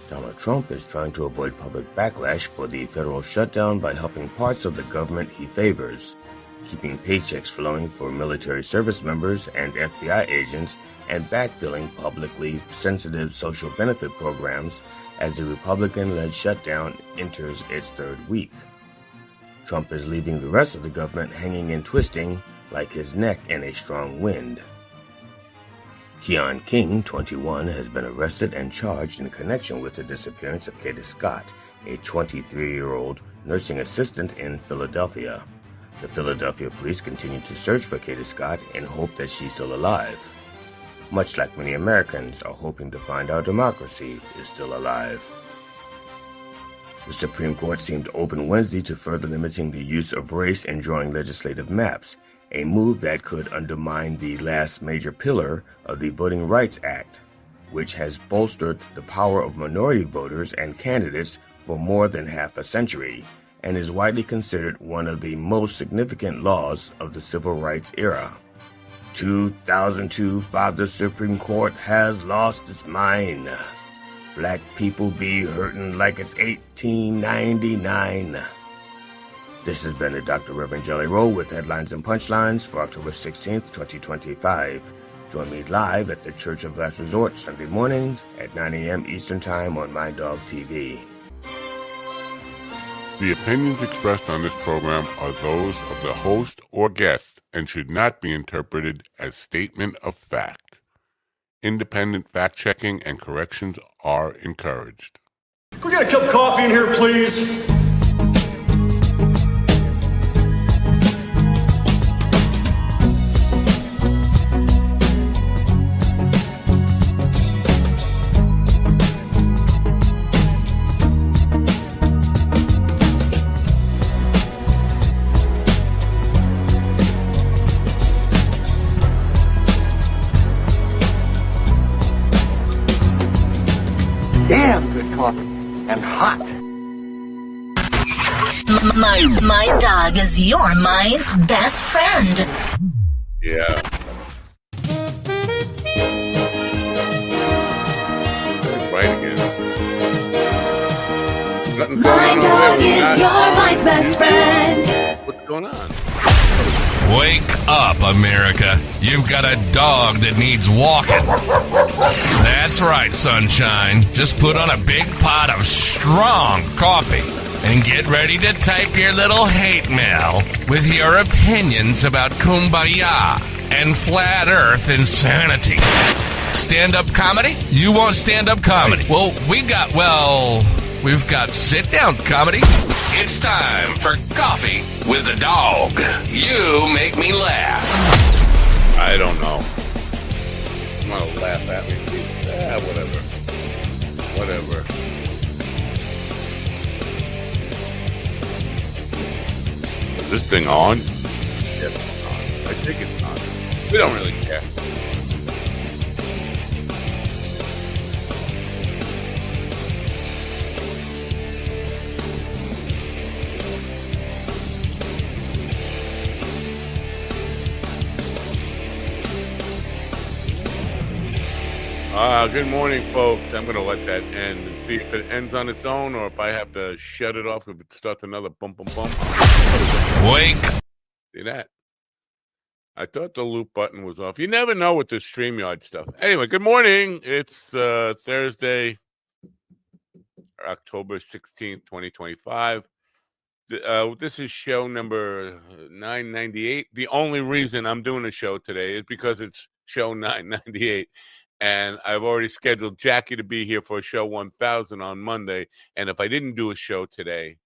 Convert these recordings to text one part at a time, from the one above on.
Donald Trump is trying to avoid public backlash for the federal shutdown by helping parts of the government he favors, keeping paychecks flowing for military service members and FBI agents, and backfilling publicly sensitive social benefit programs as the Republican-led shutdown enters its third week. Trump is leaving the rest of the government hanging and twisting like his neck in a strong wind. Keon King, 21, has been arrested and charged in connection with the disappearance of Katie Scott, a 23-year-old nursing assistant in Philadelphia. The Philadelphia police continue to search for Katie Scott in hope that she's still alive. Much like many Americans are hoping to find our democracy is still alive. The Supreme Court seemed open Wednesday to further limiting the use of race in drawing legislative maps, a move that could undermine the last major pillar of the Voting Rights Act, which has bolstered the power of minority voters and candidates for more than half a century, and is widely considered one of the most significant laws of the civil rights era. 2002, the Supreme Court has lost its mind. Black people be hurting like it's 1899. This has been the Dr. Reverend Jelly Roll with headlines and punchlines for October 16th, 2025. Join me live at the Church of Last Resort Sunday mornings at 9 a.m. Eastern Time on MindDog TV. The opinions expressed on this program are those of the host or guest and should not be interpreted as statement of fact. Independent fact-checking and corrections are encouraged. Can we get a cup of coffee in here, please? Damn good coffee and hot. Mind Dog is your mind's best friend. Yeah. Right again. Nothing going Mind on Dog over there. is your mind's best friend. What's going on? Wake up, America. You've got a dog that needs walking. That's right, sunshine. Just put on a big pot of strong coffee and get ready to type your little hate mail with your opinions about kumbaya and flat earth insanity. Stand-up comedy? You want stand-up comedy? Well, we've got sit-down comedy. It's time for Coffee with the Dog. You make me laugh. I don't know. You want to laugh at me? Whatever. Whatever. Is this thing on? Yes, it's on. I think it's on. We don't really care. Good morning, folks. I'm going to let that end and see if it ends on its own or if I have to shut it off if it starts another bump, bump, bump. Wake. See that? I thought the loop button was off. You never know with this StreamYard stuff. Anyway, good morning. It's Thursday, October 16th, 2025. This is show number 998. The only reason I'm doing a show today is because it's show 998. And I've already scheduled Jackie to be here for show 1000 on Monday. And if I didn't do a show today,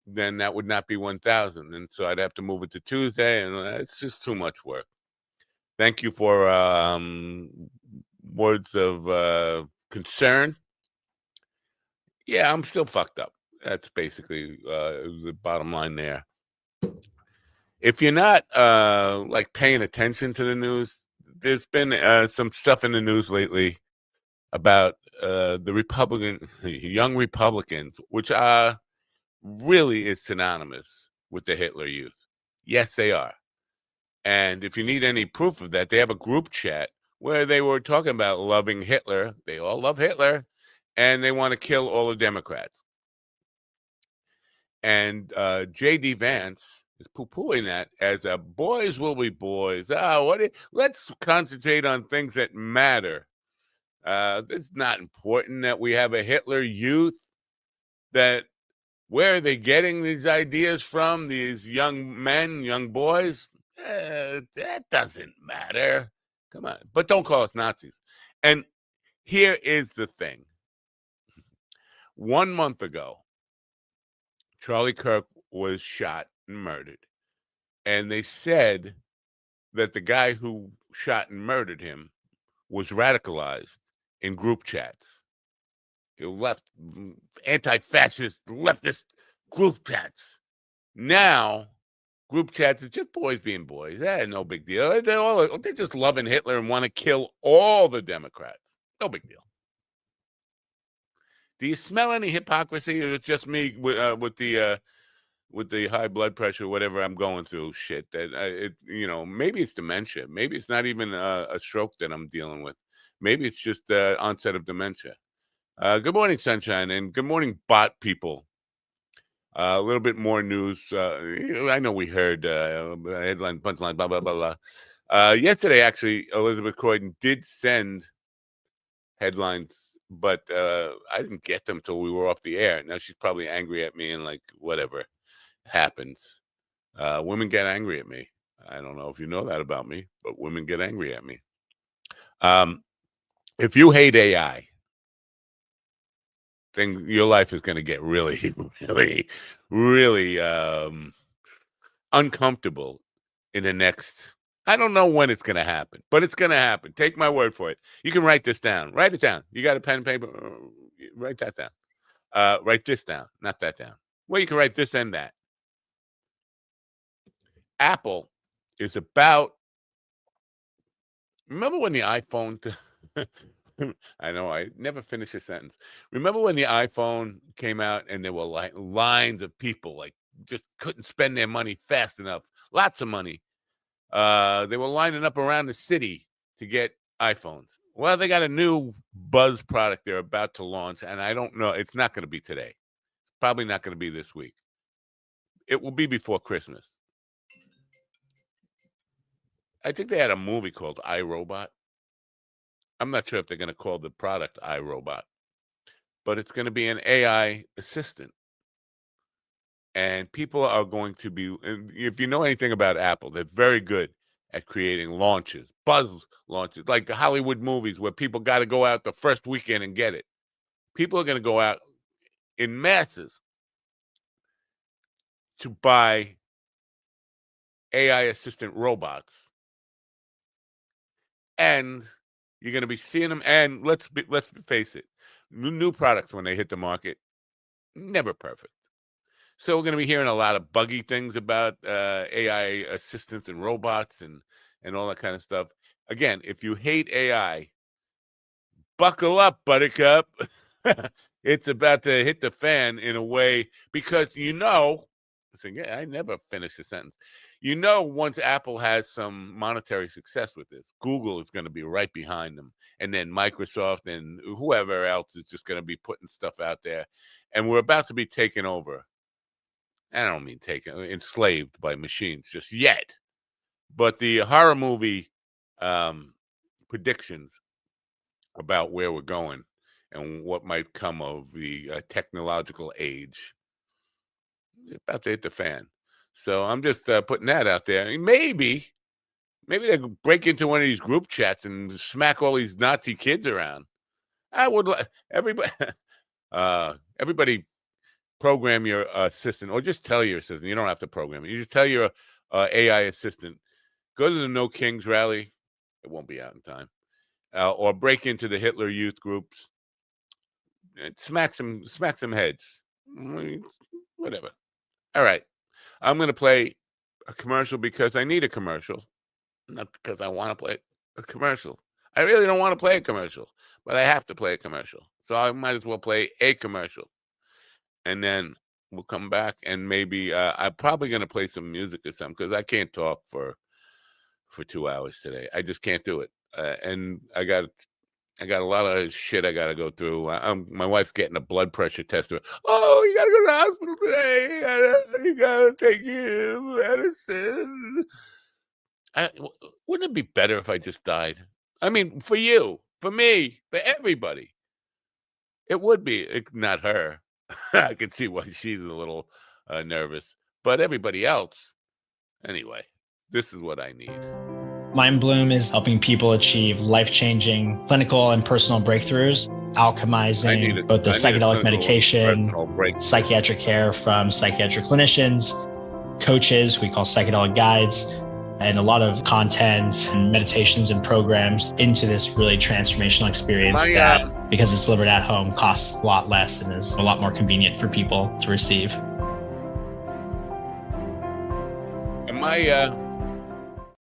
then that would not be 1000. And so I'd have to move it to Tuesday. And it's just too much work. Thank you for words of concern. Yeah, I'm still fucked up. That's basically the bottom line there. If you're not like paying attention to the news, there's been some stuff in the news lately about the young Republicans, which really is synonymous with the Hitler Youth. Yes, they are. And if you need any proof of that, they have a group chat where they were talking about loving Hitler. They all love Hitler. and they want to kill all the Democrats. And J.D. Vance is poo-pooing that as a boys will be boys. Let's concentrate on things that matter. It's not important that we have a Hitler Youth. That where are they getting these ideas from? These young men, young boys? That doesn't matter. Come on, but don't call us Nazis. And here is the thing. 1 month ago, Charlie Kirk was shot and murdered. And they said that the guy who shot and murdered him was radicalized in group chats. He left anti-fascist, leftist group chats. Now, group chats are just boys being boys. No big deal. They're just loving Hitler and want to kill all the Democrats. No big deal. Do you smell any hypocrisy, or it's just me with the high blood pressure, whatever I'm going through? Shit, maybe it's dementia. Maybe it's not even a stroke that I'm dealing with. Maybe it's just onset of dementia. Good morning, Sunshine, and good morning, bot people. A little bit more news. I know we heard headline, punchline, blah, blah, blah, blah. Yesterday, actually, Elizabeth Croydon did send headlines, but I didn't get them till we were off the air. Now she's probably angry at me and like, whatever happens. Women get angry at me. I don't know if you know that about me, but women get angry at me. If you hate AI, then your life is going to get really, really, really uncomfortable in the next. I don't know when it's going to happen, but it's going to happen. Take my word for it. You can write this down. Write it down. You got a pen and paper? Write that down. Write this down, not that down. Well, you can write this and that. Apple is about. Remember when the iPhone? I know I never finish a sentence. Remember when the iPhone came out and there were like lines of people like just couldn't spend their money fast enough, lots of money. They were lining up around the city to get iPhones. Well, they got a new buzz product they're about to launch, and I don't know. It's not going to be today. It's probably not going to be this week. It will be before Christmas. I think they had a movie called iRobot. I'm not sure if they're going to call the product iRobot, but it's going to be an AI assistant. And people are going to be, if you know anything about Apple, they're very good at creating launches, buzz launches, like the Hollywood movies where people got to go out the first weekend and get it. People are going to go out in masses to buy AI assistant robots. And you're going to be seeing them. And let's face it, new products when they hit the market, never perfect. So we're going to be hearing a lot of buggy things about AI assistants and robots and all that kind of stuff. Again, if you hate AI, buckle up, buttercup. It's about to hit the fan in a way because I never finish a sentence. Once Apple has some monetary success with this, Google is going to be right behind them. And then Microsoft and whoever else is just going to be putting stuff out there. And we're about to be taken over. I don't mean enslaved by machines just yet. But the horror movie predictions about where we're going and what might come of the technological age, about to hit the fan. So I'm just putting that out there. I mean, maybe they could break into one of these group chats and smack all these Nazi kids around. I would everybody program your assistant, or just tell your assistant. You don't have to program it. You just tell your AI assistant, go to the No Kings rally. It won't be out in time. Or break into the Hitler Youth groups. And smack some heads. Whatever. All right. I'm going to play a commercial because I need a commercial. Not because I want to play a commercial. I really don't want to play a commercial, but I have to play a commercial. So I might as well play a commercial. And then we'll come back and maybe I'm probably going to play some music or something because I can't talk for 2 hours today. I just can't do it. And I got I got a lot of shit I got to go through. My wife's getting a blood pressure test. Oh, you got to go to the hospital today. You got to take your medicine. Wouldn't it be better if I just died? I mean, for you, for me, for everybody. It would be. Not her. I can see why she's a little nervous. But everybody else, anyway, this is what I need. Mind Bloom is helping people achieve life-changing clinical and personal breakthroughs, alchemizing both the psychedelic medication, psychiatric care from psychiatric clinicians, coaches we call psychedelic guides, and a lot of content and meditations and programs into this really transformational experience that, because it's delivered at home, costs a lot less and is a lot more convenient for people to receive. Am I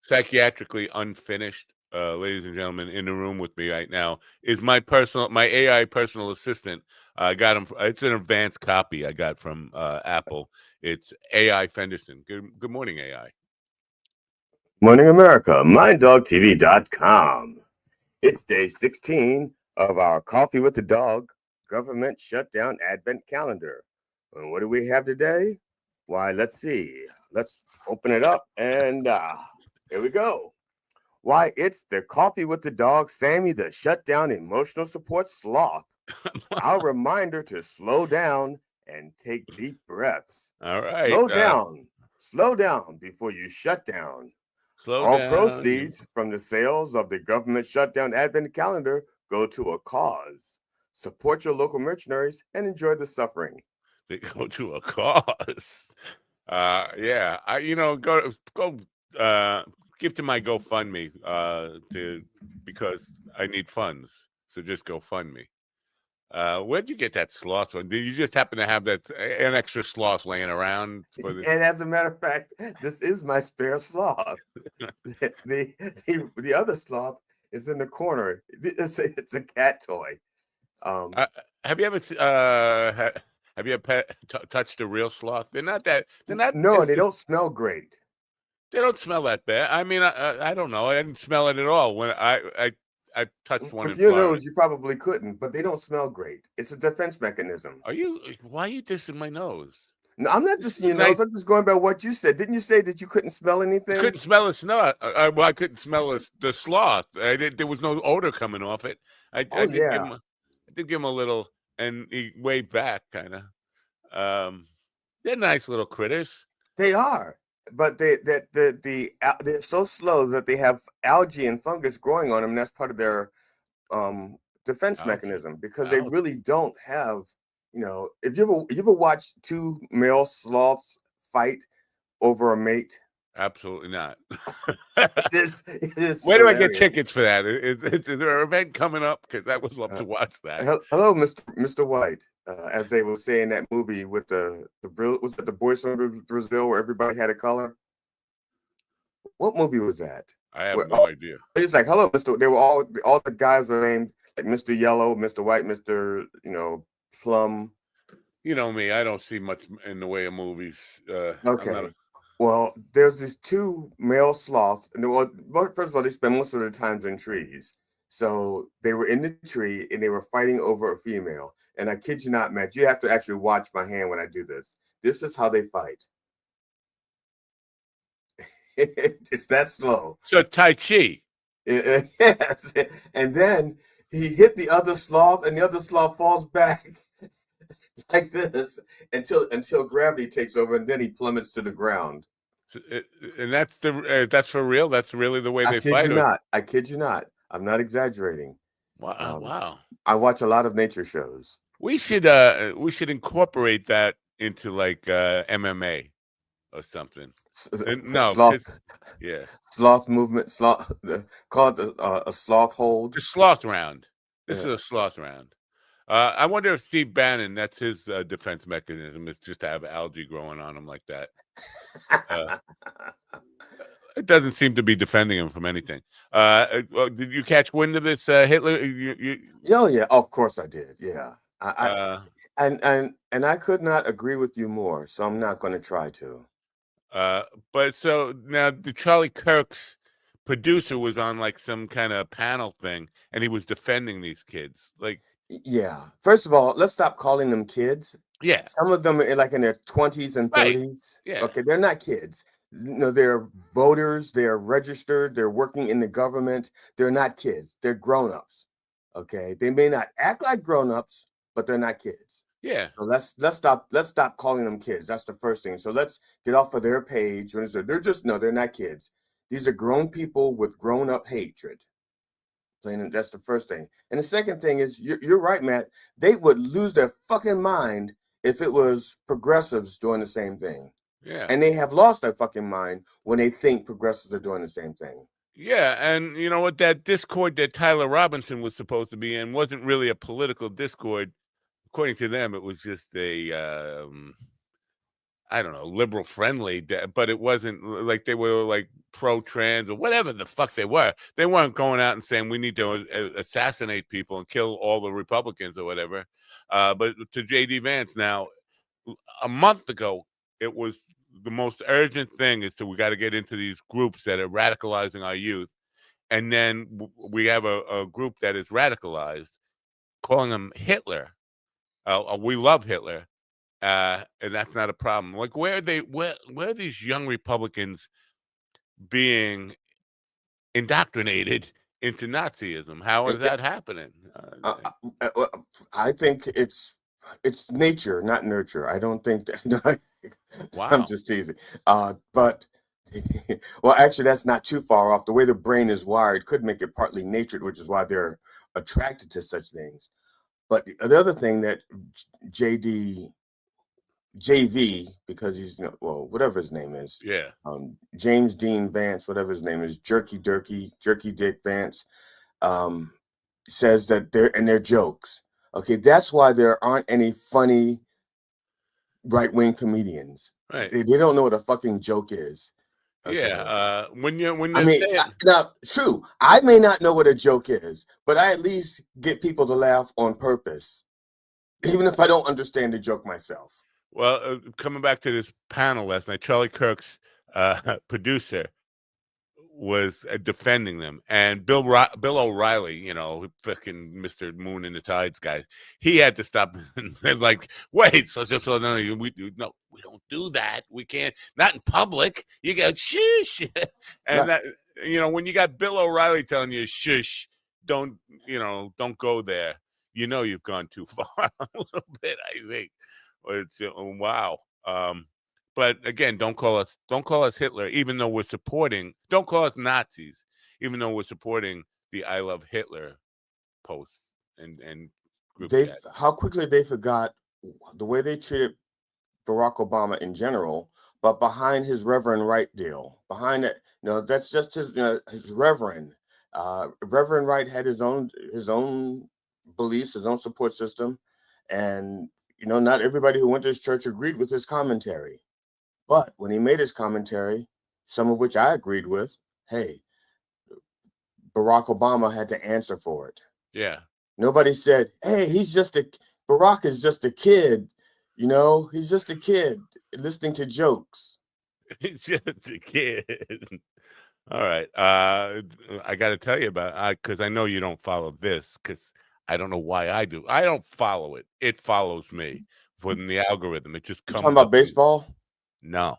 psychiatrically unfinished, ladies and gentlemen? In the room with me right now is my AI personal assistant. I got him. It's an advanced copy I got from Apple. It's AI Fenderson. Good morning, AI. Morning, America. MindDogTV.com. It's day 16 of our Coffee with the Dog government shutdown advent calendar. And what do we have today? Why, let's see. Let's open it up and here we go. Why, it's the Coffee with the Dog Sammy the Shutdown Emotional Support Sloth. Our reminder to slow down and take deep breaths. All right. Slow down before you shut down. All proceeds from the sales of the government shutdown advent calendar go to a cause. Support your local mercenaries and enjoy the suffering. They go to a cause. Yeah. Go give to my GoFundMe because I need funds. So just GoFundMe. Where'd you get that sloth one? Did you just happen to have an extra sloth laying around? And as a matter of fact, this is my spare sloth. the other sloth is in the corner. It's a cat toy. Have you ever touched a real sloth? They're not. No, they don't smell great. They don't smell that bad. I mean, I don't know. I didn't smell it at all when I touched one. With your nose, you probably couldn't, but they don't smell great. It's a defense mechanism. Why are you dissing my nose? No, I'm not dissing your nose. I'm just going by what you said. Didn't you say that you couldn't smell anything? I couldn't smell a sloth. Well, I couldn't smell the sloth. There was no odor coming off it. I did give him a little, and he waved back, kind of. They're nice little critters. They are. But they're so slow that they have algae and fungus growing on them. And that's part of their defense mechanism, because they really don't have, if you ever watch two male sloths fight over a mate? Absolutely not. It is Where do I get tickets for that? Is there an event coming up? Because I would love to watch that. Hello, Mr. White. As they will say in that movie with was it the Boys from Brazil where everybody had a color? What movie was that? I have no idea. It's like, hello, Mr. They were all the guys were named like Mr. Yellow, Mr. White, Mr. Plum. You know me, I don't see much in the way of movies. Okay. Well, there's these two male sloths, and first of all, they spend most of their times in trees. So they were in the tree and they were fighting over a female. And I kid you not, Matt, you have to actually watch my hand when I do this. This is how they fight. It's that slow. So Tai Chi. Yes. And then he hit the other sloth, and the other sloth falls back like this until gravity takes over, and then he plummets to the ground. And that's for real. That's really the way they fight. I kid you not. I'm not exaggerating. Wow! Wow! I watch a lot of nature shows. We should incorporate that into like MMA or something. Sloth movement. Call it a sloth hold. The sloth round. This is a sloth round. I wonder if Steve Bannon, that's his defense mechanism, is just to have algae growing on him like that. It doesn't seem to be defending him from anything. Did you catch wind of this Hitler? Oh yeah, of course I did. Yeah, and I could not agree with you more, so I'm not going to try to. But so now the Charlie Kirk's producer was on like some kind of panel thing, and he was defending these kids. Like, yeah. First of all, let's stop calling them kids. yeah, some of them are like in their 20s and 30s. Yeah. Okay, they're not kids. They're voters. They're registered. They're working in the government. They're not kids. They're grown-ups. Okay, they may not act like grown-ups, but they're not kids. Yeah. So let's stop calling them kids. That's the first thing. So let's get off of their page when they're not kids. These are grown people with grown-up hatred. That's the first thing. And the second thing is, you're right, Matt. They would lose their fucking mind if it was progressives doing the same thing. Yeah. And they have lost their fucking mind when they think progressives are doing the same thing. Yeah, and you know what? That discord that Tyler Robinson was supposed to be in wasn't really a political discord. According to them, it was just a, I don't know, liberal friendly, but it wasn't like they were like pro-trans or whatever the fuck they were. They weren't going out and saying we need to assassinate people and kill all the Republicans or whatever. But to J.D. Vance now, a month ago, it was the most urgent thing is we got to get into these groups that are radicalizing our youth. And then we have a group that is radicalized, calling them Hitler. We love Hitler. And that's not a problem. Like, where are these young Republicans being indoctrinated into Nazism? How is that happening? I think it's nature, not nurture. I don't think that. Wow. I'm just teasing. But well, actually, that's not too far off. The way the brain is wired could make it partly natured, which is why they're attracted to such things. But the other thing that JV, because he's whatever his name is. Yeah. James Dean Vance, whatever his name is, Jerky Dick Vance, says that they're jokes. Okay, that's why there aren't any funny right-wing comedians. Right. They don't know what a fucking joke is. Okay. Yeah. When you're now, true. I may not know what a joke is, but I at least get people to laugh on purpose, even if I don't understand the joke myself. Well, coming back to this panel last night, Charlie Kirk's producer was defending them, and Bill O'Reilly, fucking Mr. Moon in the Tides guy, he had to stop and like, wait, so we don't do that. We can't, not in public. You go shush, and that, when you got Bill O'Reilly telling you shush, don't go there. You've gone too far a little bit, I think. It's wow. But again, don't call us Hitler, even though we're supporting. Don't call us Nazis, even though we're supporting the I Love Hitler posts and group chat. How quickly they forgot the way they treated Barack Obama in general, but behind his Reverend Wright deal, behind it, that's just his Reverend. Reverend Wright had his own beliefs, his own support system, and not everybody who went to his church agreed with his commentary. But when he made his commentary, some of which I agreed with, hey, Barack Obama had to answer for it. Yeah. Nobody said, hey, Barack is just a kid. He's just a kid listening to jokes. He's just a kid. All right. I got to tell you because I know you don't follow this, because I don't know why I do. I don't follow it. It follows me from the algorithm. It just comes. Talking about baseball? No.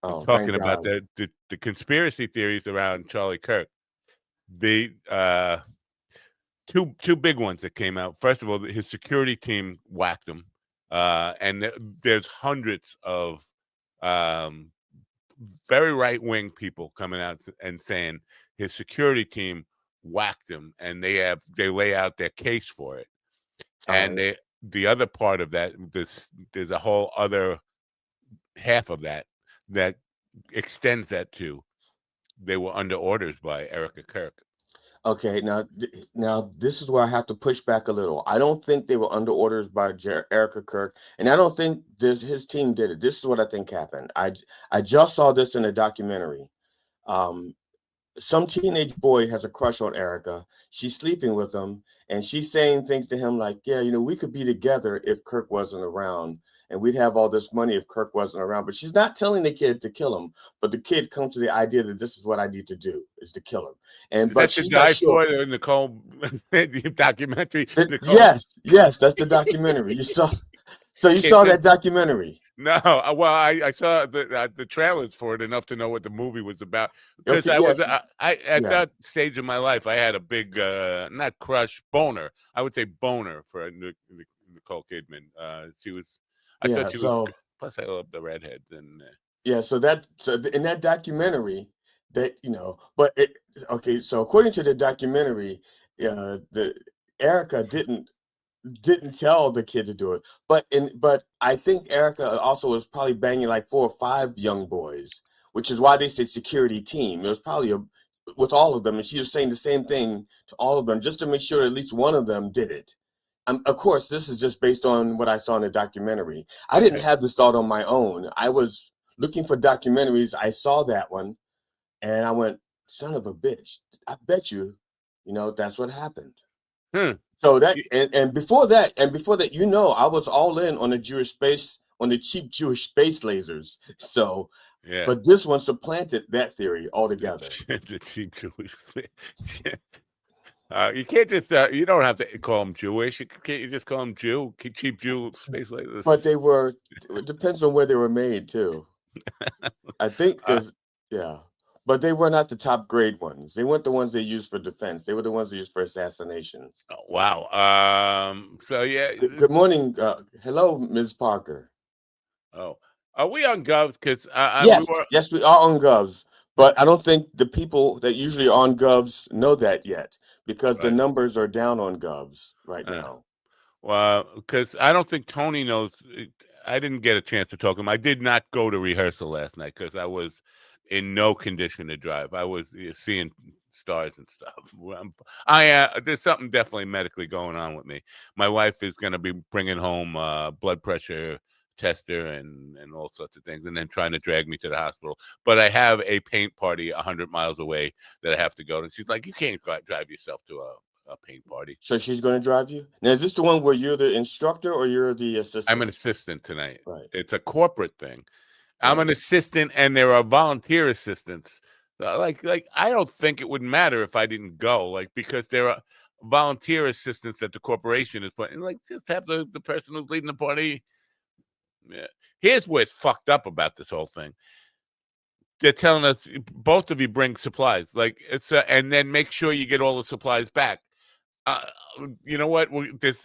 Oh, I'm talking about the conspiracy theories around Charlie Kirk. The two big ones that came out. First of all, his security team whacked him, and there's hundreds of very right-wing people coming out and saying his security team whacked him, and they lay out their case for it. And the other part of that, there's a whole other half of that extends that to they were under orders by Erica Kirk. Okay, now this is where I have to push back a little. I don't think they were under orders by Erica Kirk, and I don't think his team did it. This is what I think happened. I just saw this in a documentary. Some teenage boy has a crush on Erica. She's sleeping with him, And she's saying things to him like, yeah, we could be together if Kirk wasn't around, and we'd have all this money if Kirk wasn't around. But she's not telling the kid to kill him, but the kid comes to the idea that this is what I need to do, is to kill him. But she's not sure. For Nicole documentary? Yes, that's the documentary. You saw that documentary. No, well, I saw the trailers for it enough to know what the movie was about. Because at that stage of my life, I had a big, not crush, boner. I would say boner for Nicole Kidman. I thought she was. Plus, I love the redheads and. So in that documentary, that so according to the documentary, the Erica didn't tell the kid to do it, but I think Erica also was probably banging like 4 or 5 young boys, which is why they say security team. It was probably with all of them, and she was saying the same thing to all of them just to make sure at least one of them did it. Of course, this is just based on what I saw in the documentary. I didn't have this thought on my own. I was looking for documentaries. I saw that one, and I went, son of a bitch. I bet you, that's what happened. So that and before that, I was all in on the cheap Jewish space lasers. So, but this one supplanted that theory altogether. The cheap Jewish space. You can't just you don't have to call them Jewish. You just call them Jew, cheap Jew space lasers. But it depends on where they were made too. I think but they were not the top grade ones. They weren't the ones they used for defense. They were the ones they used for assassinations. Oh, wow. So yeah. Good morning. Hello, Ms. Parker. Oh, are we on Govs? Because yes, we are on Govs. But I don't think the people that usually are on Govs know that yet, because the numbers are down on Govs right now. Well, because I don't think Tony knows. I didn't get a chance to talk to him. I did not go to rehearsal last night because I was in no condition to drive. I was seeing stars and stuff. There's something definitely medically going on with me. My wife is going to be bringing home blood pressure tester and all sorts of things, and then trying to drag me to the hospital. But I have a paint party 100 miles away that I have to go to. And she's like, you can't drive yourself to a paint party. So she's going to drive you? Now, is this the one where you're the instructor or you're the assistant? I'm an assistant tonight. Right. It's a corporate thing. I'm an assistant, and there are volunteer assistants. Like I don't think it would matter if I didn't go, because there are volunteer assistants that the corporation is putting. Just have the person who's leading the party. Yeah. Here's where it's fucked up about this whole thing. They're telling us both of you bring supplies, and then make sure you get all the supplies back. You know what? There's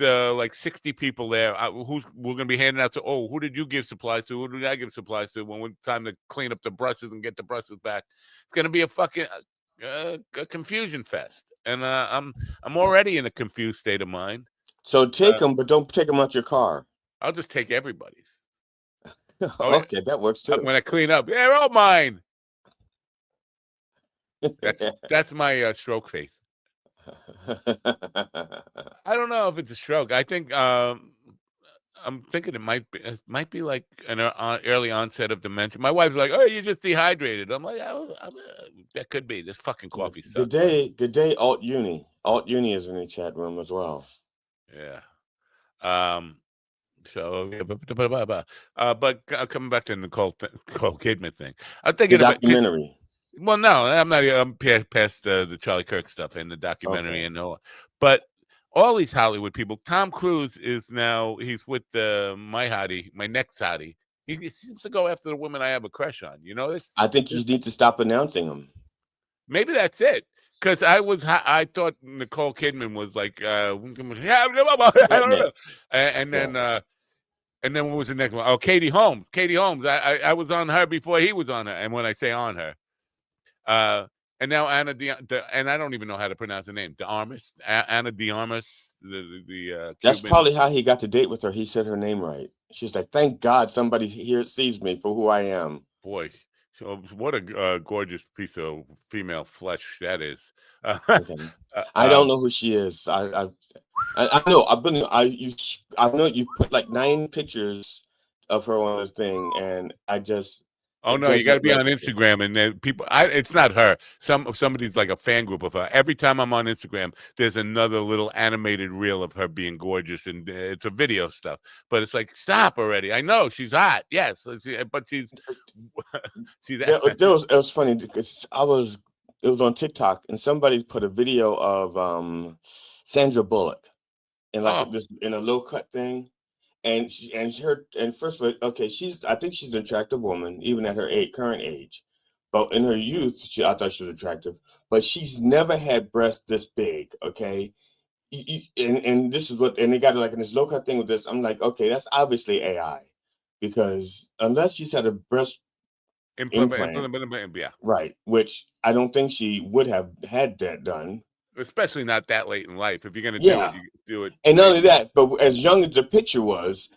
60 people there. We're going to be handing out to. Oh, who did you give supplies to? Who did I give supplies to? When it's time to clean up the brushes and get the brushes back, it's going to be a fucking a confusion fest. And I'm already in a confused state of mind. So take them, but don't take them out your car. I'll just take everybody's. Okay, that works too. When I clean up, they're all mine. That's my stroke face. I don't know if it's a stroke. I think I'm thinking it might be like an early onset of dementia. My wife's like, "Oh, you're just dehydrated." I'm like, "That could be. This fucking coffee sucks." Good day, Alt Uni. Alt Uni is in the chat room as well. Yeah. So, but coming back to the Nicole Kidman thing, I'm thinking the documentary. Well, no, I'm not. I'm past the Charlie Kirk stuff and the documentary and all. But all these Hollywood people, Tom Cruise is now, he's with my next hottie. He seems to go after the women I have a crush on. You know this? I think you need to stop announcing them. Maybe that's it. Because I thought Nicole Kidman was like, I don't know. And then what was the next one? Oh, Katie Holmes. I was on her before he was on her. And when I say on her, and now Anna and I don't even know how to pronounce her name. Anna de Armas. That's probably how he got to date with her. He said her name right. She's like, thank God somebody here sees me for who I am. Boy, so what a gorgeous piece of female flesh that is. I don't know who she is. I know. I know you put like 9 pictures of her on the thing, and I just Oh no, you got to be on Instagram, and then people. It's not her. Somebody's like a fan group of her. Every time I'm on Instagram, there's another little animated reel of her being gorgeous, and it's a video stuff. But it's like, stop already. I know she's hot, yes, but she's. It was funny because it was on TikTok, and somebody put a video of Sandra Bullock in in a low cut thing. And first of all, okay, I think she's an attractive woman, even at her current age. But in her youth, I thought she was attractive. But she's never had breasts this big, okay? And this is and they got it like in this low cut thing with this. I'm like, okay, that's obviously AI, because unless she's had a breast implant, yeah, right, which I don't think she would have had that done. Especially not that late in life. If you're gonna do it, you do it. And not only that, but as young as the picture was,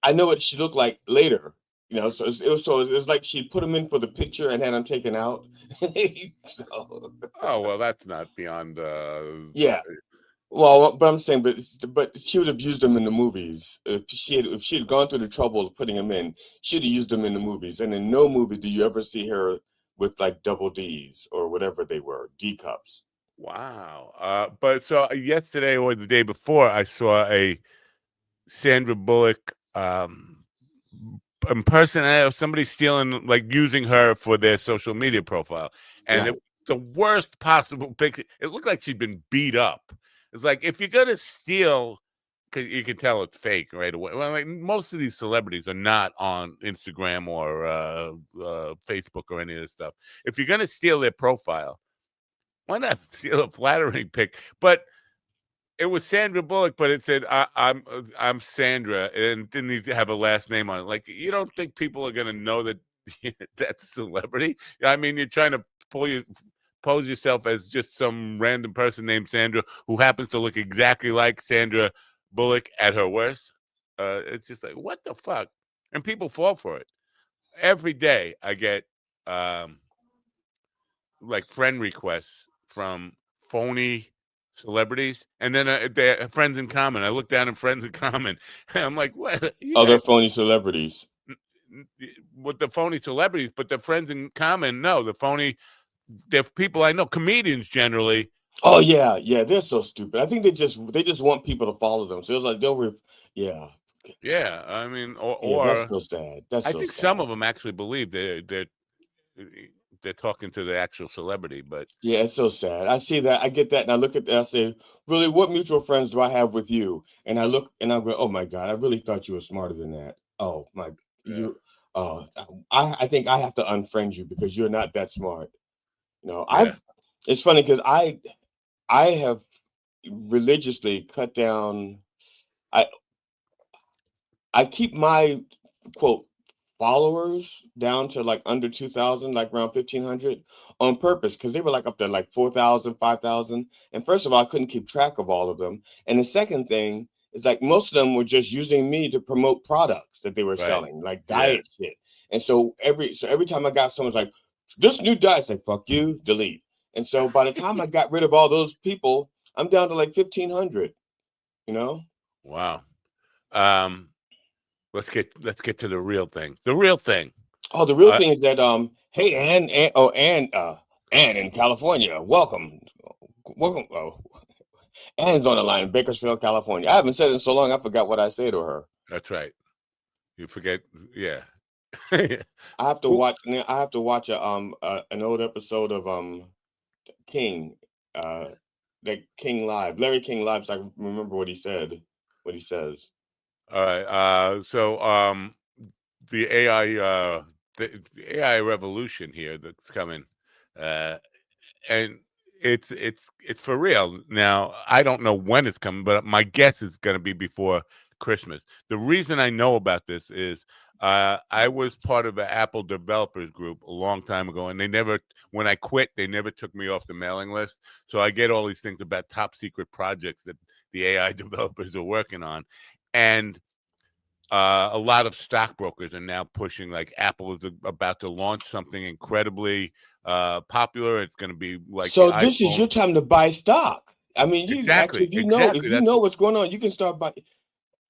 I know what she looked like later. You know, so it was like she put them in for the picture and had them taken out. Oh well, that's not beyond. Yeah. Well, but I'm saying, but she would have used them in the movies if she had gone through the trouble of putting them in. She'd have used them in the movies, and in no movie do you ever see her with like double D's or whatever they were, D cups. Wow. But so yesterday or the day before, I saw a Sandra Bullock impersonator, somebody stealing, like using her for their social media profile. And it was the worst possible picture. It looked like she'd been beat up. It's like, if you're going to steal, because you can tell it's fake right away. Well, like, most of these celebrities are not on Instagram or Facebook or any of this stuff. If you're going to steal their profile, why not steal a flattering pic? But it was Sandra Bullock, but it said I'm Sandra, and didn't even have a last name on it. Like, you don't think people are gonna know that that's a celebrity? I mean, you're trying to pose yourself as just some random person named Sandra who happens to look exactly like Sandra Bullock at her worst. It's just like, what the fuck? And people fall for it. Every day I get like friend requests from phony celebrities, and then they're friends in common. I look down at friends in common, and I'm like, what? Other phony celebrities. With the phony celebrities, but the friends in common, no, they're people I know, comedians generally. Oh yeah, they're so stupid. I think they just want people to follow them. So it's like yeah. I mean, that's so sad. I think some of them actually believe they're talking to the actual celebrity, but yeah, it's so sad. I see that, I get that, and I look at that, I say, really, what mutual friends do I have with you? And I look and I go, oh my God, I really thought you were smarter than that. Oh my, I think I have to unfriend you because you're not that smart. You know, it's funny because I have religiously cut down. I keep my quote followers down to like under 2,000, like around 1,500 on purpose, because they were like up there like 4,000, 5,000. And first of all, I couldn't keep track of all of them. And the second thing is, like, most of them were just using me to promote products that they were selling, like diet shit. And so every time I got someone's like, this new diet, it's like, fuck you, delete. And so by the time I got rid of all those people, I'm down to like 1,500, you know? Wow. Let's get to the real thing. The real thing. Oh, the real thing is that hey, Ann in California, welcome. Oh, Ann's on the line in Bakersfield, California. I haven't said it in so long, I forgot what I said to her. That's right. You forget, yeah. I have to watch an old episode of King, the King Live, Larry King Live, so I can remember what he says. All right. So the AI revolution here that's coming, and it's for real. Now, I don't know when it's coming, but my guess is going to be before Christmas. The reason I know about this is I was part of an Apple developers group a long time ago, and when I quit, they never took me off the mailing list. So I get all these things about top secret projects that the AI developers are working on. And a lot of stockbrokers are now pushing, like, Apple is about to launch something incredibly popular. It's going to be like, so this is your time to buy stock. I mean, if you know what's going on, you can start buying.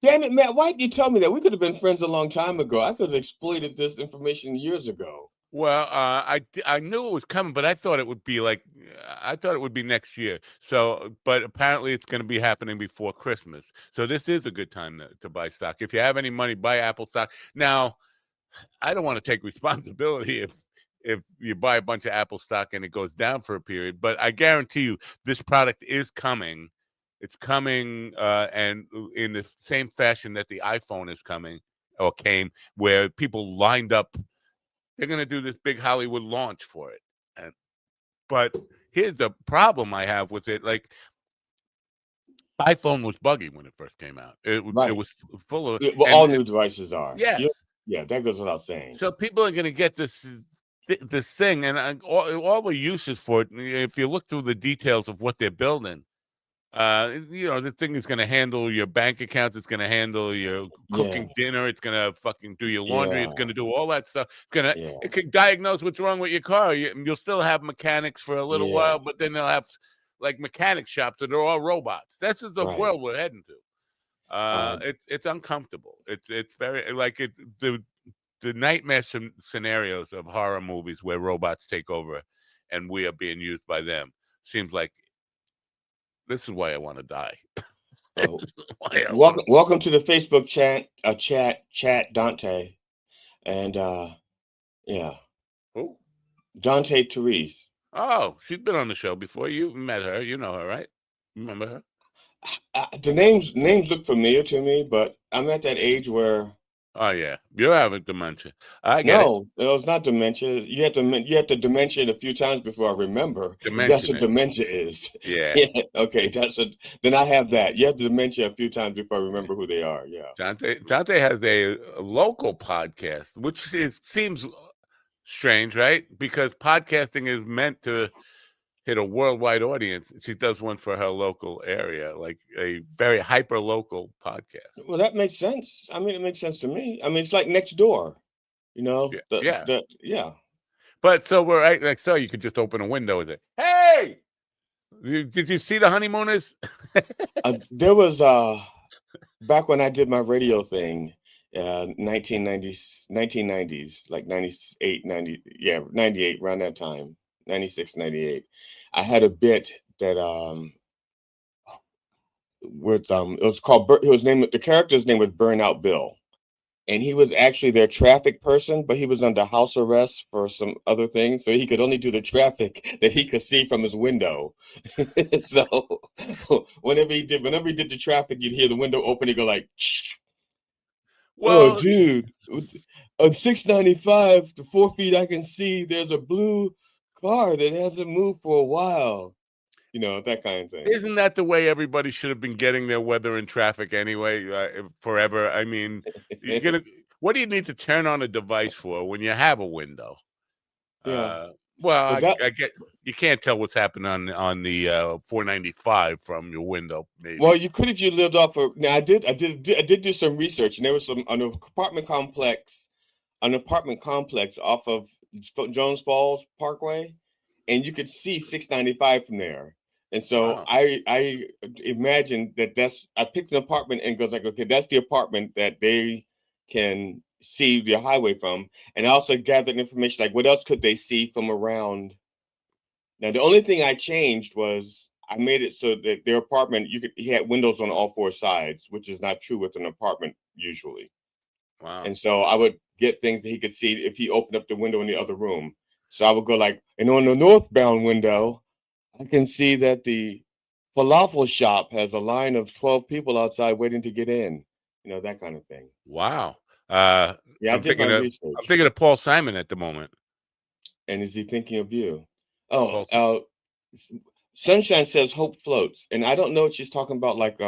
Damn it, Matt, why did you tell me that? We could have been friends a long time ago. I could have exploited this information years ago. Well, I knew it was coming, but I thought it would be next year. So, but apparently it's going to be happening before Christmas. So this is a good time to buy stock. If you have any money, buy Apple stock. Now, I don't want to take responsibility if you buy a bunch of Apple stock and it goes down for a period, but I guarantee you this product is coming. It's coming, and in the same fashion that the iPhone is coming or came, where people lined up. They're going to do this big Hollywood launch for it. But here's the problem I have with it. Like, iPhone was buggy when it first came out. It was full of... Well, all new devices are. Yes. Yeah, that goes without saying. So people are going to get this thing, and all the uses for it. If you look through the details of what they're building, the thing is going to handle your bank accounts. It's going to handle your cooking dinner. It's going to fucking do your laundry. It's going to do all that stuff. It can diagnose what's wrong with your car. You'll still have mechanics for a little while, but then they'll have like mechanic shops that are all robots. That's the world we're heading to. It's uncomfortable. It's very like the nightmare scenarios of horror movies where robots take over and we are being used by them. Seems like this is why I want to die. Welcome to the Facebook chat, Dante, and Dante Therese. Oh, she's been on the show before. You met her. You know her, right? Remember her? The names look familiar to me, but I'm at that age where... Oh yeah, you're having dementia. No, it's not dementia. You have to dementia it a few times before I remember. That's what dementia is. Yeah. Okay, then I have that. You have to dementia a few times before I remember who they are. Yeah. Dante has a local podcast, which seems strange, right? Because podcasting is meant to hit a worldwide audience. She does one for her local area, like a very hyper local podcast. Well, that makes sense. I mean, it makes sense to me. I mean, it's like next door, yeah. But so we're right next door. You could just open a window with it. Hey, did you see the honeymooners? There was back when I did my radio thing, 1990s, like 98, 98, around that time. 96, 98. I had a bit that it was called the character's name was Burnout Bill, and he was actually their traffic person, but he was under house arrest for some other things, so he could only do the traffic that he could see from his window. So whenever he did the traffic, you'd hear the window open. He'd go like, "Oh, dude, on 695, the 4 feet I can see, there's a blue car that hasn't moved for a while," that kind of thing. Isn't that the way everybody should have been getting their weather and traffic anyway, forever? I mean, what do you need to turn on a device for when you have a window? I get you can't tell what's happening on the 495 from your window. Maybe. Well, you could if you lived off of. Now, I did do some research, and there was some on an apartment complex off of Jones Falls Parkway, and you could see 695 from there. And so I imagined I picked an apartment and goes like, okay, that's the apartment that they can see the highway from. And I also gathered information like what else could they see from around. Now, the only thing I changed was I made it so that their apartment, he had windows on all 4 sides, which is not true with an apartment usually. Wow. And so I would get things that he could see if he opened up the window in the other room. So I would go like, and on the northbound window, I can see that the falafel shop has a line of 12 people outside waiting to get in. That kind of thing. Wow. I did my research. I'm thinking of Paul Simon at the moment. And is he thinking of you? Oh, Sunshine says hope floats. And I don't know if she's talking about like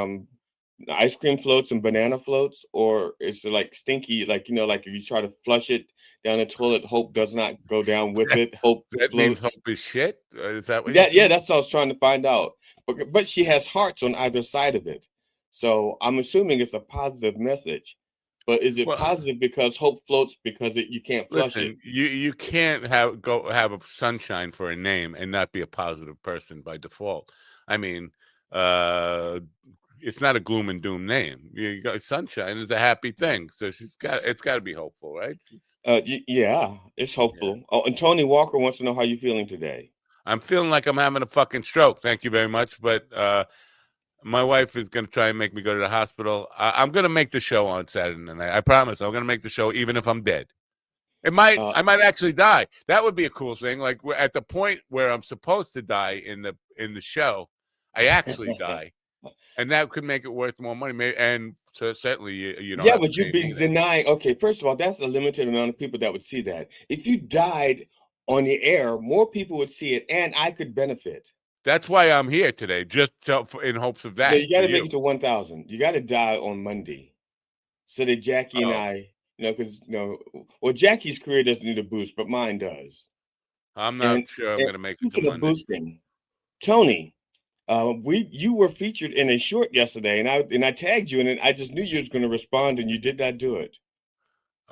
ice cream floats and banana floats, or is it like stinky, like like if you try to flush it down the toilet, hope does not go down with it. Hope that means hope is shit. Is that what? Yeah, that's what I was trying to find out. But she has hearts on either side of it, so I'm assuming it's a positive message. But is it positive because hope floats because you can't flush it? You can't have a Sunshine for a name and not be a positive person by default. I mean, it's not a gloom and doom name. You got Sunshine is a happy thing, so it's got to be hopeful, right? Yeah, it's hopeful. Yeah. Oh, and Tony Walker wants to know how you're feeling today. I'm feeling like I'm having a fucking stroke. Thank you very much. But my wife is going to try and make me go to the hospital. I'm going to make the show on Saturday night. I promise. I'm going to make the show even if I'm dead. I might actually die. That would be a cool thing. Like we're at the point where I'm supposed to die in the show, I actually die, and that could make it worth more money. And so certainly you don't Yeah, have to but you've pay me been that. denying. Okay, first of all, that's a limited amount of people that would see that. If you died on the air, more people would see it, and I could benefit. That's why I'm here today, just in hopes of No, that. you got to make it to 1,000. You got to die on Monday, so that Jackie and Oh, I, because well, Jackie's career doesn't need a boost, but mine does. I'm And, not sure I'm and going to make it to speaking of Monday. boosting, Tony, you were featured in a short yesterday, and I tagged you, and I just knew you was going to respond, and you did not do it.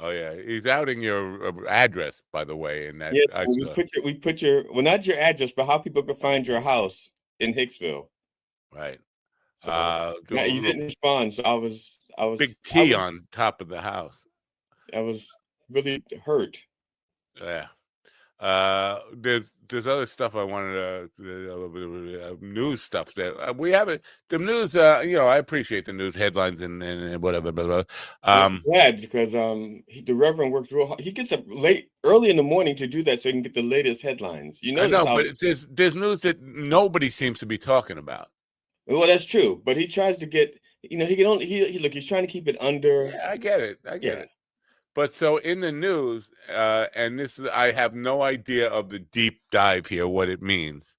Oh yeah, he's outing your address, by the way, in that Yeah, I we saw. put your well, not your address, but how people could find your house in Hicksville. Right. So Do now a you little didn't respond, so big T on top of the house. I was really hurt. Yeah. There's other stuff I wanted to news stuff that we haven't. The news, I appreciate the news headlines and whatever. Blah, blah. I'm glad because the Reverend works real hard. He gets up early in the morning to do that so he can get the latest headlines. You I know that's know, how. but there's news that nobody seems to be talking about. Well, that's true, but he tries to get. He can only look. He's trying to keep it under. Yeah, I get it. I get Yeah. it. But so in the news, and this is, I have no idea of the deep dive here, what it means.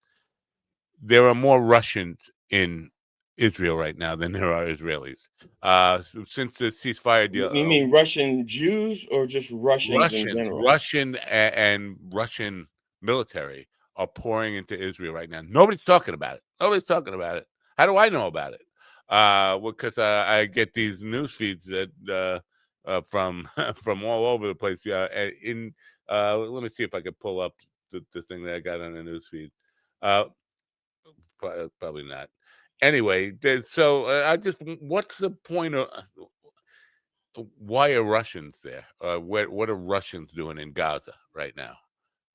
There are more Russians in Israel right now than there are Israelis. Since the ceasefire deal, You mean Russian Jews or just Russians in general? Russian and Russian military are pouring into Israel right now. Nobody's talking about it. Nobody's talking about it. How do I know about it? Because I get these news feeds that from from all over the place. Let me see if I can pull up the thing that I got on the news feed. Probably not. Anyway, so I just, what's the point of why are Russians there? What are Russians doing in Gaza right now?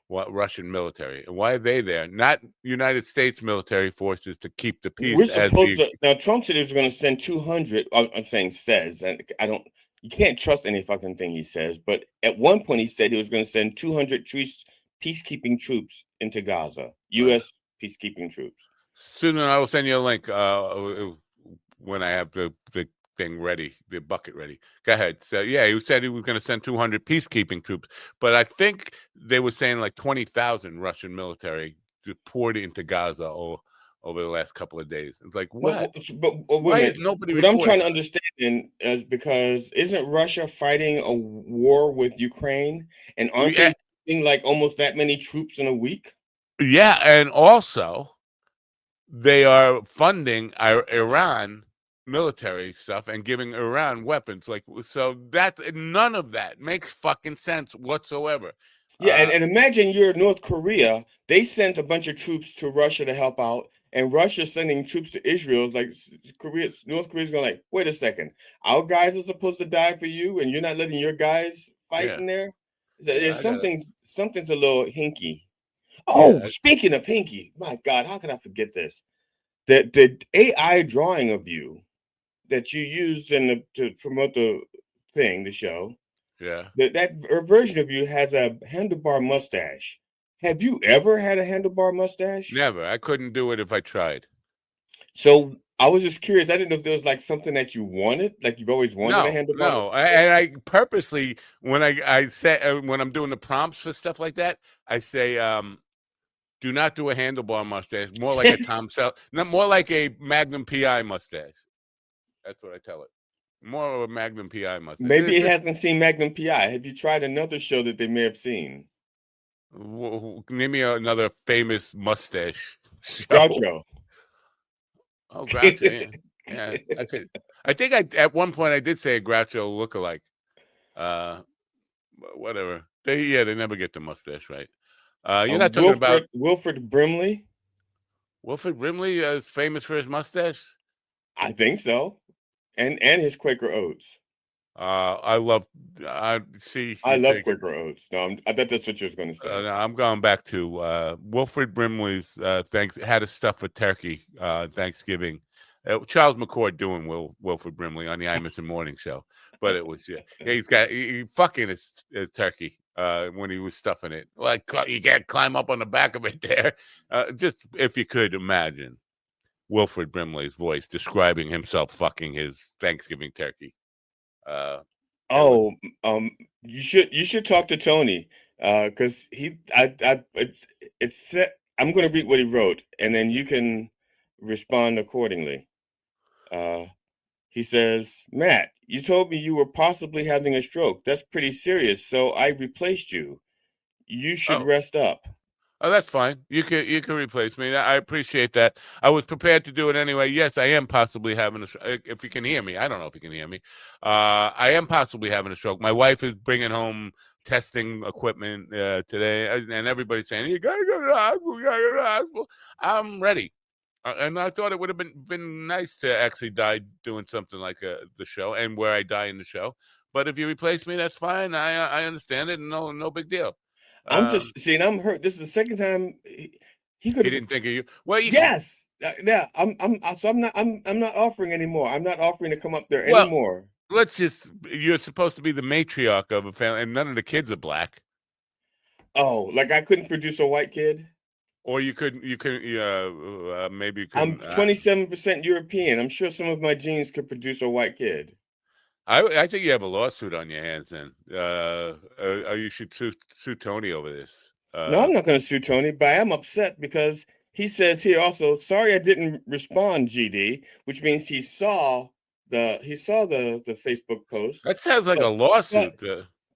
What Russian military, and why are they there? Not United States military forces to keep the peace. We're supposed to now. Trump said he was going to send 200. I'm saying says, and I don't. You can't trust any fucking thing he says. But at one point, he said he was going to send 200 peacekeeping troops into Gaza. U.S. peacekeeping troops. Soon I will send you a link when I have the thing ready, the bucket ready. Go ahead. So yeah, he said he was going to send 200 peacekeeping troops, but I think they were saying like 20,000 Russian military poured into Gaza over the last couple of days. It's like, what? But why is nobody what I'm trying to reporting? understand is because isn't Russia fighting a war with Ukraine, and aren't Yeah, they sending like almost that many troops in a week? yeah, and also they are funding Iran military stuff and giving Iran weapons. Like, so that's, none of that makes fucking sense whatsoever. Yeah, and imagine you're North Korea. They sent a bunch of troops to Russia to help out, and Russia sending troops to Israel. It's like North Korea's going like, wait a second, our guys are supposed to die for you, and you're not letting your guys fight Yeah, in there. yeah, There's I got it. something's a little hinky. Oh, Yeah, speaking of hinky, my God, how can I forget this? The AI drawing of you that you use to promote the show. yeah. That version of you has a handlebar mustache. Have you ever had a handlebar mustache? Never. I couldn't do it if I tried. So I was just curious. I didn't know if there was like something that you wanted, like you've always wanted a No, handlebar. no. And I purposely, when I say, when I'm doing the prompts for stuff like that, I say, do not do a handlebar mustache. More like a Tom Selleck, not more like a Magnum PI mustache. That's what I tell it. More of a Magnum PI mustache. Maybe it hasn't seen Magnum PI. Have you tried another show that they may have seen? Name me another famous mustache show. Groucho. Oh, Groucho. Yeah, I could. I think at one point I did say a Groucho lookalike. Whatever. They never get the mustache right. You're not talking about Wilford Brimley? Wilford Brimley is famous for his mustache? I think so. And his Quaker Oats. I love. I love Quaker Oats. No, I bet that's what you was going to say. No, I'm going back to Wilfred Brimley's had a stuff with turkey Thanksgiving. Charles McCord doing Wilfred Brimley on the Imus and Morning Show, but it was he fucking his turkey when he was stuffing it. Like you can't climb up on the back of it there. Just if you could imagine Wilfred Brimley's voice describing himself fucking his Thanksgiving turkey. You should talk to Tony because I'm going to read what he wrote and then you can respond accordingly. He says, Matt, you told me you were possibly having a stroke. That's pretty serious, so I replaced you. You should rest up. Oh, that's fine. You can replace me. I appreciate that. I was prepared to do it anyway. Yes, I am possibly having a stroke. If you can hear me, I don't know if you can hear me. I am possibly having a stroke. My wife is bringing home testing equipment today, and everybody's saying you gotta go to the hospital. You gotta go to the hospital. I'm ready, and I thought it would have been nice to actually die doing something like the show, and where I die in the show. But if you replace me, that's fine. I understand it. No big deal. I'm just seeing. I'm hurt. This is the second time he could. He didn't think of you. Well, yes, yeah. I'm not offering anymore. I'm not offering to come up there anymore. You're supposed to be the matriarch of a family, and none of the kids are black. Oh, like I couldn't produce a white kid. Or you couldn't. Maybe you could. I'm 27% European. I'm sure some of my genes could produce a white kid. I think you have a lawsuit on your hands. Then you should sue Tony over this. No, I'm not going to sue Tony, but I am upset because he says here also, sorry I didn't respond, GD, which means he saw the Facebook post. That sounds like a lawsuit.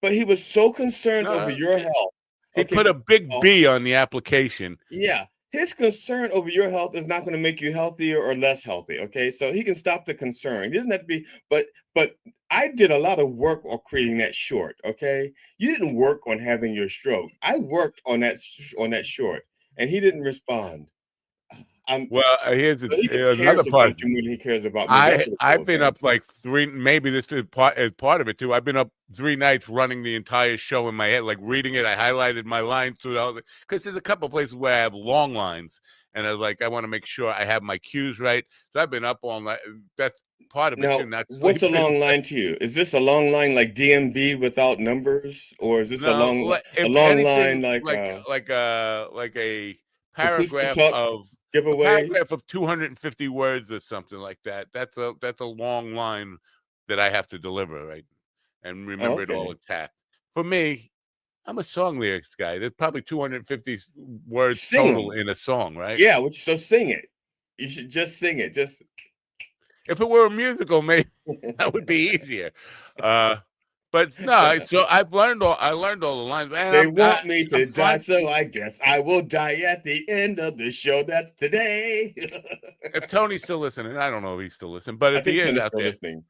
But he was so concerned over your health. He put a big B on the application. Yeah. His concern over your health is not going to make you healthier or less healthy. Okay. So he can stop the concern. He doesn't have to be, but I did a lot of work on creating that short. Okay. You didn't work on having your stroke. I worked on that short and he didn't respond. Here's another part. He cares about me. I've been up like 3. Maybe this is part of it too. I've been up 3 nights running the entire show in my head, like reading it. I highlighted my lines throughout because there's a couple of places where I have long lines, and I was like, I want to make sure I have my cues right. So I've been up all night. That's part of it too. What's a long line to you? Is this a long line like DMV without numbers, or is this a long line like a paragraph of giveaway? A paragraph of 250 words or something like that. That's a long line that I have to deliver, right? And remember it all intact. For me, I'm a song lyrics guy. There's probably 250 words total in a song, right? Yeah, so sing it. You should just sing it. Just if it were a musical, maybe that would be easier. But no, so I learned all the lines. Man, they want me to die, so I guess I will die at the end of the show. That's today. If Tony's still listening, I don't know if he's still listening, but if he is out there, listening.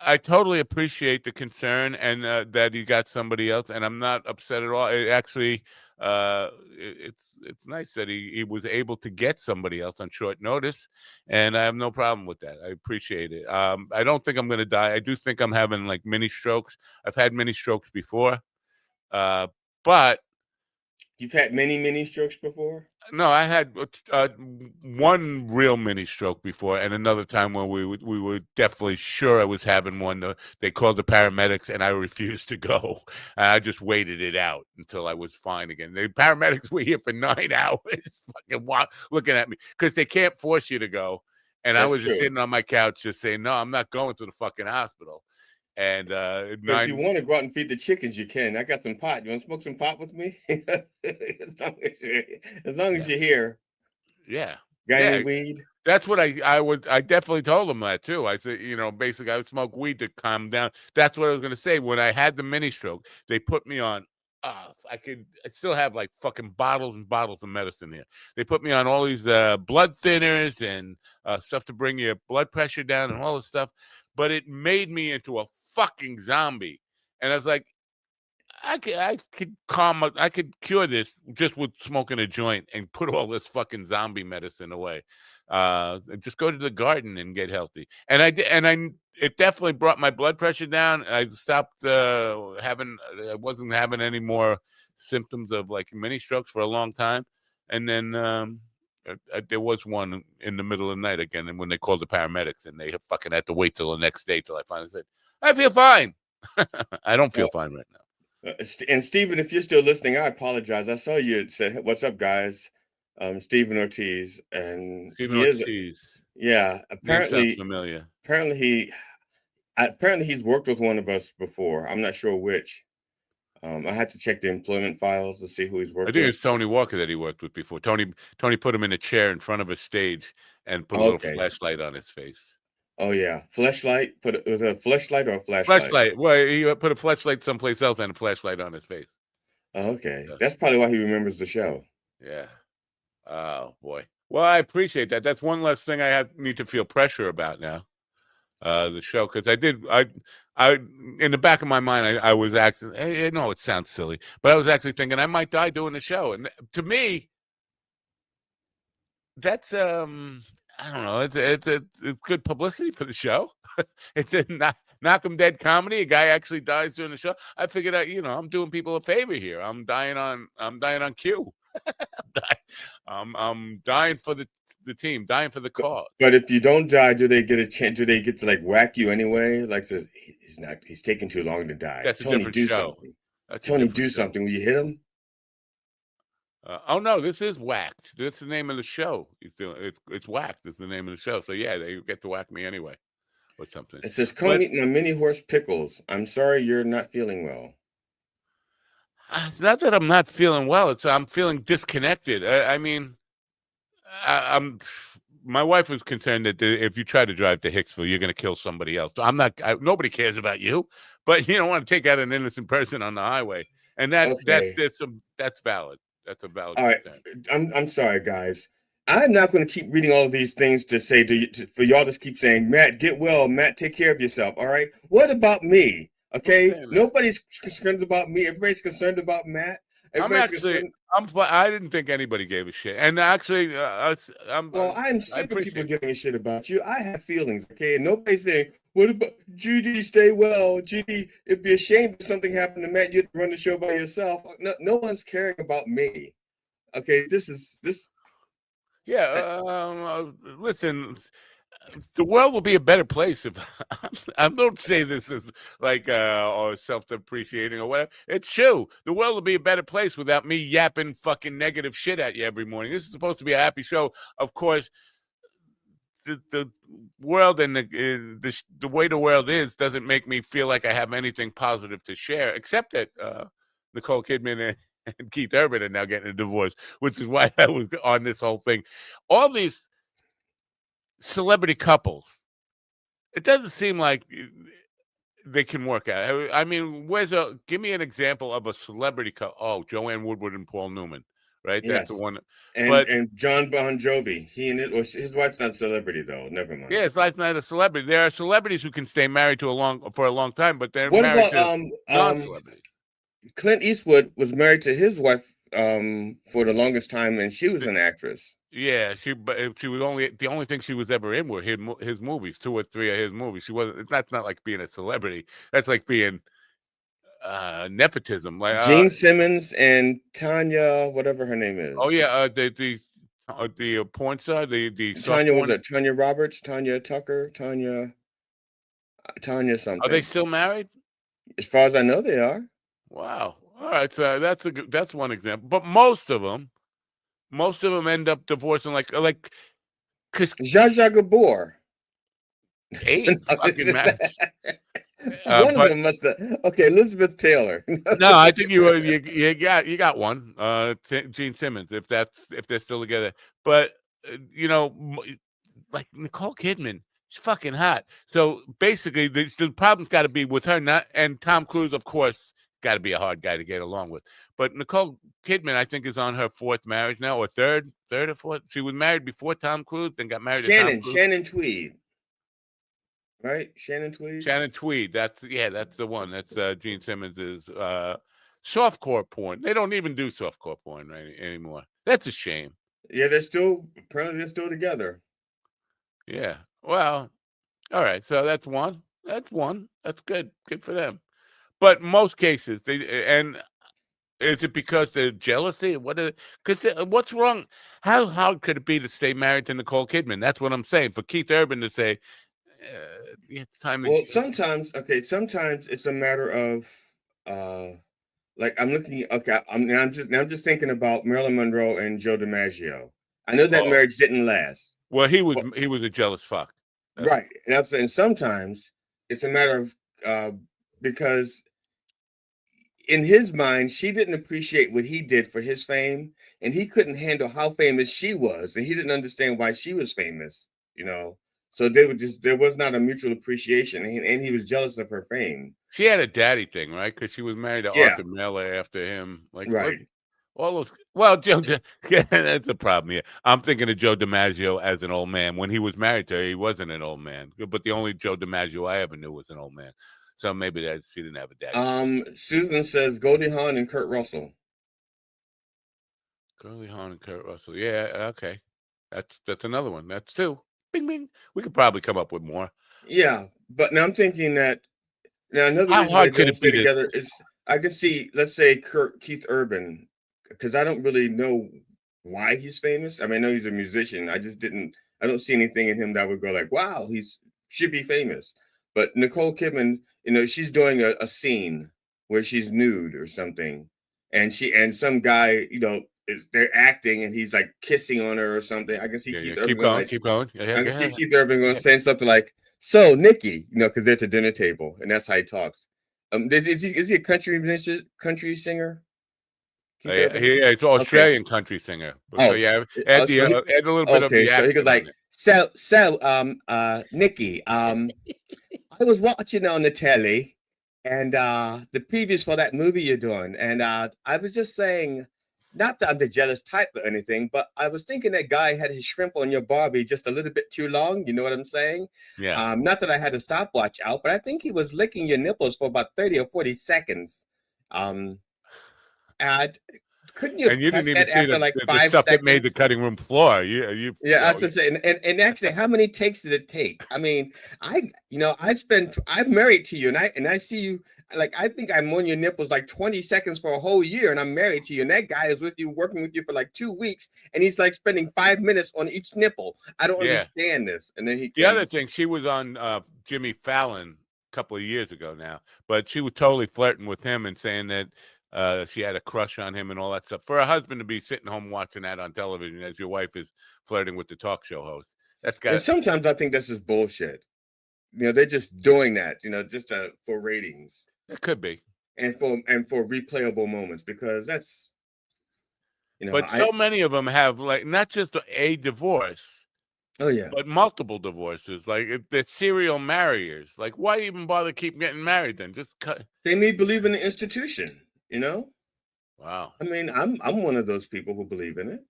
I totally appreciate the concern and that he got somebody else, and I'm not upset at all. It actually, it's nice that he was able to get somebody else on short notice, and I have no problem with that. I appreciate it. I don't think I'm going to die. I do think I'm having like mini strokes. I've had mini strokes before, but you've had many strokes before? No, I had one real mini stroke before, and another time when we were definitely sure I was having one. They called the paramedics, and I refused to go. I just waited it out until I was fine again. The paramedics were here for 9 hours, fucking looking at me because they can't force you to go. And I was just sitting on my couch, just saying, "No, I'm not going to the fucking hospital." And if you want to go out and feed the chickens, you can. I got some pot. You want to smoke some pot with me? as long as you're here. Yeah. Got any weed? That's what I definitely told them that too. I said, basically I would smoke weed to calm down. That's what I was gonna say. When I had the mini stroke, they put me on I still have like fucking bottles and bottles of medicine here. They put me on all these blood thinners and stuff to bring your blood pressure down and all this stuff. But it made me into a fucking zombie. And I was like, I could cure this just with smoking a joint and put all this fucking zombie medicine away. Just go to the garden and get healthy. And it definitely brought my blood pressure down. I stopped I wasn't having any more symptoms of like mini strokes for a long time. And then there was one in the middle of the night again, and when they called the paramedics, and they fucking had to wait till the next day till I finally said, I feel fine. I don't feel fine right now. And Stephen, if you're still listening, I apologize. I saw you said, "What's up, guys?" Stephen Ortiz, and Stephen Ortiz. Yeah, apparently familiar. Apparently he's worked with one of us before. I'm not sure which. I had to check the employment files to see who he's worked with. I think it's Tony Walker that he worked with before. Tony put him in a chair in front of a stage and put a little flashlight on his face. Oh yeah, flashlight. Was it a flashlight or a flashlight? Flashlight. Well, he put a flashlight someplace else and a flashlight on his face. Okay, that's probably why he remembers the show. Yeah. Oh boy. Well, I appreciate that. That's one less thing I need to feel pressure about now. The show, because I in the back of my mind I was actually, I know it sounds silly, but I was actually thinking I might die doing the show, and to me, that's I don't know, it's good publicity for the show. It's a knock 'em dead comedy. A guy actually dies during the show. I figured out, I'm doing people a favor here. I'm dying on cue. I'm dying for the team, dying for the cause. But if you don't die, do they get a chance? Do they get to like whack you anyway? Like says he's taking too long to die. That's Tony, do show. Something. Tony, do something. Will you hit him? Oh no, this is Whacked. That's the name of the show. It's Whacked is the name of the show. So yeah, they get to whack me anyway, or something. It says, "Come eat my mini horse pickles. I'm sorry you're not feeling well." It's not that I'm not feeling well. I'm feeling disconnected. I'm. My wife was concerned that if you try to drive to Hicksville, you're going to kill somebody else. I'm not. Nobody cares about you, but you don't want to take out an innocent person on the highway, and that's valid. That's a valid concern. All right, I'm sorry, guys. I'm not going to keep reading all of these things to say for y'all to keep saying, Matt, get well. Matt, take care of yourself. All right. What about me? Okay. Nobody's concerned about me. Everybody's concerned about Matt. I didn't think anybody gave a shit. And actually, I'm sick of people giving a shit about you. I have feelings, okay? And nobody's saying, what about Judy, stay well? Judy, it'd be a shame if something happened to Matt, you'd run the show by yourself. No one's caring about me. Okay, this. Yeah, listen, the world will be a better place if I don't say this as like or self-depreciating or whatever. It's true. The world will be a better place without me yapping fucking negative shit at you every morning. This is supposed to be a happy show. Of course, the world and the way the world is doesn't make me feel like I have anything positive to share, except that Nicole Kidman and Keith Urban are now getting a divorce, which is why I was on this whole thing. All these celebrity couples, it doesn't seem like they can work out. I mean, give me an example of a celebrity couple? Oh, Joanne Woodward and Paul Newman, right? Yes. That's the one. And John Bon Jovi, his wife's not a celebrity though. Never mind. Yeah, his wife's not a celebrity. There are celebrities who can stay married for a long time, but they're married to non-celebrities. Clint Eastwood was married to his wife for the longest time, and she was an actress. Yeah, she was the only thing she was ever in were his movies, 2 or 3 of his movies. She wasn't. That's not like being a celebrity. That's like being nepotism. Like Gene Simmons and Tanya, whatever her name is. Oh yeah, the porn star, the Tanya was it Tanya Roberts, Tanya Tucker, Tanya something. Are they still married? As far as I know, they are. Wow. All right, so that's one example. But most of them end up divorcing like because Zsa Zsa Gabor. 8 fucking matches. One of them must have. Okay, Elizabeth Taylor. No, I think you got one. Gene Simmons, if they're still together. But like Nicole Kidman, she's fucking hot. So basically, the problem's got to be with her, and Tom Cruise, of course. Got to be a hard guy to get along with. But Nicole Kidman, I think, is on her 4th marriage now, or third or 4th. She was married before Tom Cruise, then got married to Tom Cruise. Shannon Tweed. Right? Shannon Tweed? Shannon Tweed. That's the one. That's Gene Simmons' softcore porn. They don't even do softcore porn anymore. That's a shame. Yeah, apparently they're still together. Yeah. Well, all right. So that's one. That's one. That's good. Good for them. But most cases, is it because they're jealousy? Because what's wrong? How hard could it be to stay married to Nicole Kidman? That's what I'm saying. For Keith Urban to say, it's time. Well, sometimes it's a matter of like I'm looking. Okay, I'm just thinking about Marilyn Monroe and Joe DiMaggio. I know that marriage didn't last. Well, he was a jealous fuck. Right, and I'm saying sometimes it's a matter of because in his mind, she didn't appreciate what he did for his fame, and he couldn't handle how famous she was, and he didn't understand why she was famous, you know. So there was not a mutual appreciation, and he was jealous of her fame. She had a daddy thing, right? Because she was married to Arthur Miller after him. Like, right. All those. Well, Joe, that's a problem. Yeah, I'm thinking of Joe DiMaggio as an old man. When he was married to her, he wasn't an old man. But the only Joe DiMaggio I ever knew was an old man. So maybe that she didn't have a daddy. Susan says Goldie Hawn and Kurt Russell. Goldie Hawn and Kurt Russell. Yeah, okay. That's another one. That's two. Bing bing. We could probably come up with more. Yeah, but now I'm thinking that another how reason hard they could don't it stay be together is I could see, let's say Keith Urban, because I don't really know why he's famous. I mean, I know he's a musician. I don't see anything in him that would go like, wow, should be famous. But Nicole Kidman, she's doing a scene where she's nude or something, and some guy, they're acting and he's like kissing on her or something. I can see Keith Urban keep going. I can see Keith Urban going saying something like, "So, Nikki," because they're at the dinner table, and that's how he talks. Is he a country singer? It's an Australian country singer. Oh, so yeah, add a little bit of the accent. So he goes like, Nikki, I was watching on the telly, and the previews for that movie you're doing, and I was just saying, not that I'm the jealous type or anything, but I was thinking that guy had his shrimp on your Barbie just a little bit too long. You know what I'm saying? Yeah. Not that I had a stopwatch out, but I think he was licking your nipples for about 30 or 40 seconds. Couldn't you? And you didn't even see after like 5 stuff seconds? that made the cutting room floor. I was saying, and actually, how many takes did it take? I mean, I'm married to you, and I see you. Like, I think I'm on your nipples like 20 seconds for a whole year, and I'm married to you, and that guy is working with you for like 2 weeks, and he's like spending 5 minutes on each nipple. I don't understand this. And then the other thing, she was on Jimmy Fallon a couple of years ago now, but she was totally flirting with him and saying that she had a crush on him and all that stuff. For a husband to be sitting home watching that on television as your wife is flirting with the talk show host, and sometimes I think that's just bullshit. They're just doing that, just for ratings. It could be, and for replayable moments, because that's, But so many of them have like not just a divorce. Oh yeah, but multiple divorces. Like if they're serial marriers. Like why even bother keep getting married then? Just cut. They may believe in the institution. Wow. I mean, I'm one of those people who believe in it.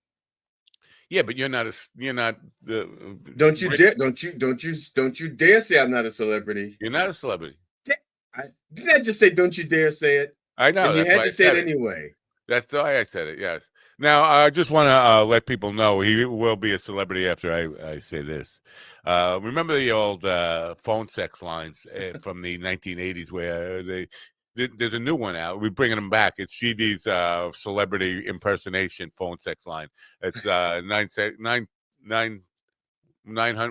Yeah, but you're not the. Don't you dare say I'm not a celebrity. You're not a celebrity. Didn't I just say don't you dare say it? I know. And you had to say it anyway. That's why I said it. Yes. Now I just want to let people know he will be a celebrity after I say this. Remember the old phone sex lines from the 1980s where there's a new one out. We're bringing them back. It's GD's celebrity impersonation phone sex line. It's 900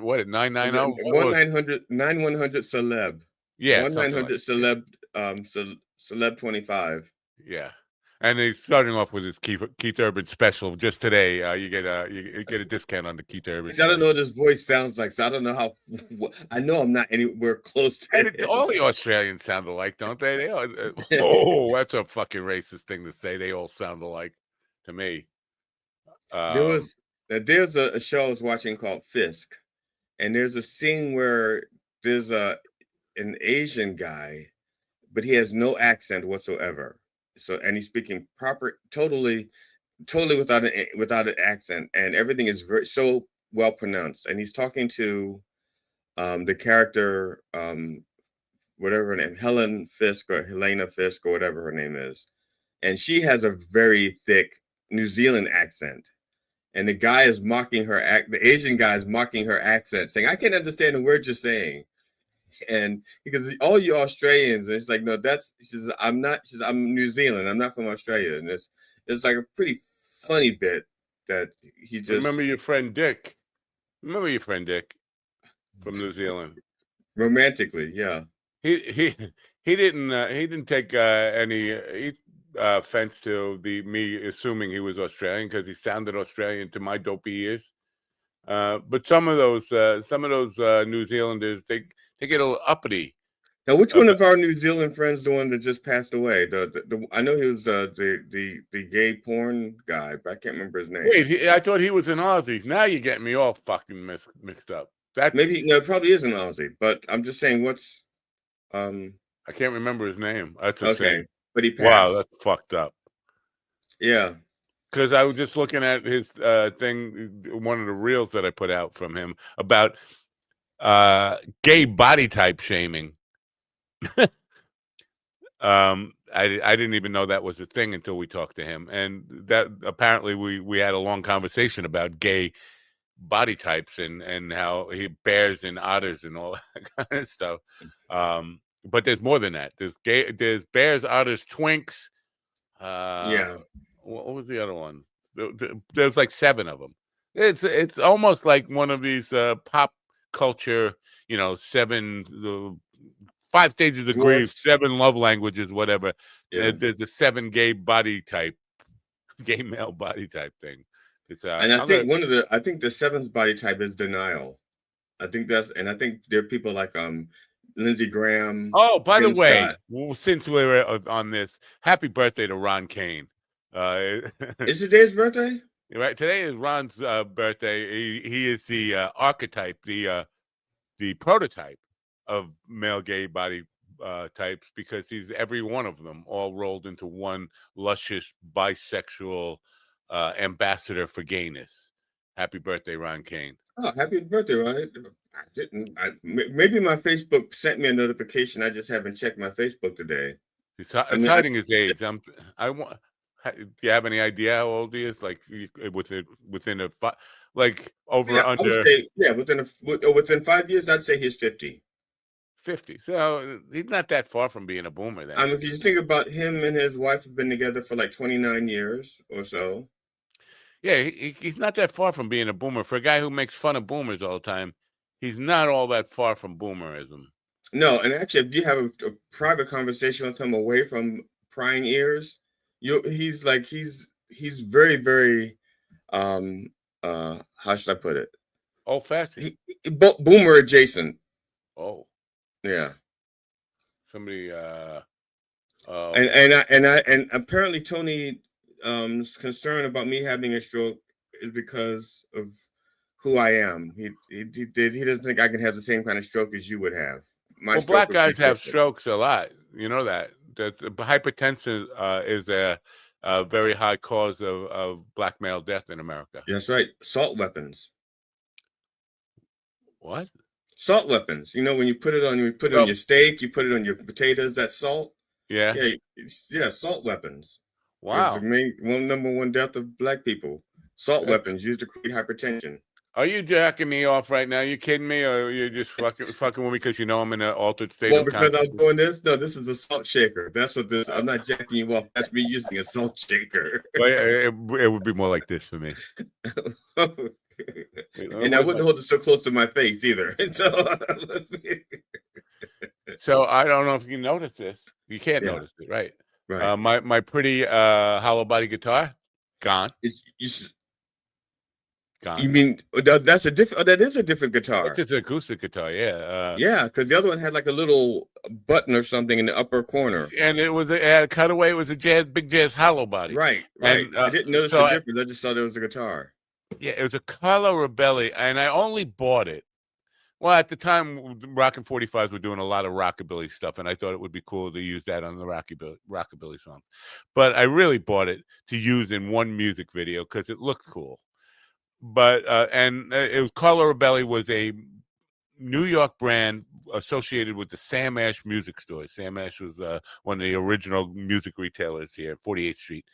what 990 1-900 celeb. Yeah, 1-900 celeb 25. Yeah. And he's starting off with his Keith Urban special just today. You get a discount on the Keith Urban. I don't know what his voice sounds like, so I don't know how. I know I'm not anywhere close to it. All the Australians sound alike, don't they? They all, that's a fucking racist thing to say. They all sound alike to me. There's a show I was watching called Fisk, and there's a scene where there's an Asian guy, but he has no accent whatsoever. So, and he's speaking totally without an accent, and everything is so well pronounced. And he's talking to the character, whatever her name, Helen Fisk or Helena Fisk or whatever her name is, and she has a very thick New Zealand accent. And the guy is mocking her the Asian guy is mocking her accent, saying, "I can't understand the words you're saying." And because all you Australians, and it's like, no, she says, I'm not. She says, I'm New Zealand. I'm not from Australia. And it's like a pretty funny bit that he just remember your friend Dick. Remember your friend Dick from New Zealand. Romantically, yeah. He didn't take any offense to me assuming he was Australian, because he sounded Australian to my dopey ears. But some of those New Zealanders, they get a little uppity. Now, which one of our New Zealand friends, the one that just passed away? I know he was the gay porn guy, but I can't remember his name. Wait, I thought he was an Aussie. Now you're getting me all fucking mixed up. Maybe it probably is an Aussie, but I'm just saying what's I can't remember his name. That's okay, but he passed. Wow, that's fucked up. Yeah. Because I was just looking at his thing, one of the reels that I put out from him about gay body type shaming. I didn't even know that was a thing until we talked to him, and that apparently we had a long conversation about gay body types and how bears and otters and all that kind of stuff. But there's more than that. There's bears, otters, twinks. Yeah. What was the other one? There's like 7 of them. It's almost like one of these pop culture, 7 5 stages of grief, 7 love languages, whatever. Yeah. There's the 7 gay male body type thing. And I think I think the 7th body type is denial. I think there are people like Lindsey Graham. Oh, by the way, since we're on this, happy birthday to Ron Kane. Is today's birthday? Right, today is Ron's birthday. He is the archetype, the prototype of male gay body types, because he's every one of them all rolled into one luscious bisexual ambassador for gayness. Happy birthday, Ron Kane. Oh, happy birthday, Ron. Maybe my Facebook sent me a notification. I just haven't checked my Facebook today. It's hiding his age. Do you have any idea how old he is? Like within over under? Within 5 years, I'd say he's 50. 50. So he's not that far from being a boomer then. I mean, if you think about him and his wife have been together for like 29 years or so. Yeah, he's not that far from being a boomer. For a guy who makes fun of boomers all the time, he's not all that far from boomerism. No, and actually, if you have a private conversation with him away from prying ears, he's very, very how should I put it? Old-fashioned. Boomer adjacent. Oh. Yeah. Somebody and apparently Tony's concern about me having a stroke is because of who I am. He doesn't think I can have the same kind of stroke as you would have. Black guys have strokes a lot. You know that hypertension is a very high cause of black male death in America. That's right. Salt weapons. What? Salt weapons. When you put it on your steak, you put it on your potatoes. That's salt. Yeah. Yeah. Salt weapons. Wow. It's the number one death of black people. Salt weapons used to create hypertension. Are you jacking me off right now? You kidding me, or are you just fucking with me because I'm in an altered state? Well, because I was doing this. No, this is a salt shaker. That's what this. I'm not jacking you off. That's me using a salt shaker. Well, it would be more like this for me. And I wouldn't hold it so close to my face either. So I don't know if you notice this. You can't notice it, right? Right. My pretty hollow body guitar, gone. Gone. You mean that is a different guitar? It's an acoustic guitar, yeah. Yeah, because the other one had like a little button or something in the upper corner, and it had a cutaway. It was a big jazz hollow body. Right. And, I didn't notice the difference. I just thought it was a guitar. Yeah, it was a Carlo Rebelli, and I only bought it. Well, at the time, Rockin' 45s were doing a lot of rockabilly stuff, and I thought it would be cool to use that on the rockabilly songs. But I really bought it to use in one music video because it looked cool. But it was Carlo Rebelli was New York brand associated with the Sam Ash music store. Sam Ash was one of the original music retailers here at 48th Street.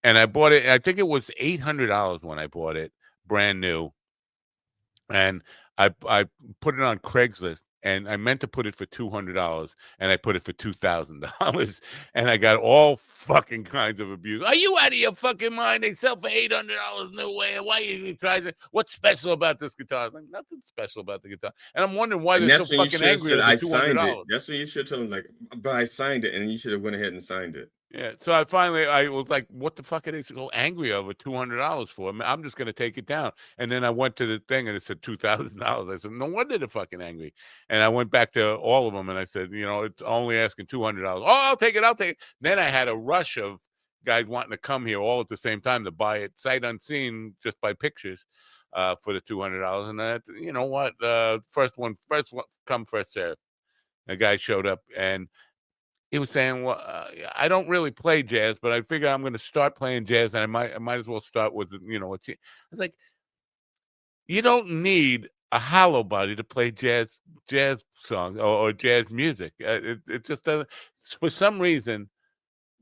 And I bought it. I think it was $800 when I bought it, brand new. And I put it on Craigslist, and I meant to put it for $200, and I put it for $2,000, and I got all fucking kinds of abuse. Are you out of your fucking mind? They sell for $800 no way. Why are you trying to? What's special about this guitar? I'm like, nothing special about the guitar. And I'm wondering why they're so fucking angry over $200. That's when you should tell them, like, but I signed it, and you should have went ahead and signed it. Yeah, so I was like, what the fuck are they so angry over $200 for? I'm just going to take it down. And then I went to the thing and it said $2,000. I said, no wonder they're fucking angry. And I went back to all of them and I said, it's only asking $200. Oh, I'll take it. Then I had a rush of guys wanting to come here all at the same time to buy it sight unseen, just by pictures, for the $200. And that, you know what? First one come, first serve. A guy showed up and he was saying, well, I don't really play jazz, but I figure I'm going to start playing jazz, and I might as well start with, I was like, you don't need a hollow body to play jazz songs or jazz music. It just doesn't. For some reason,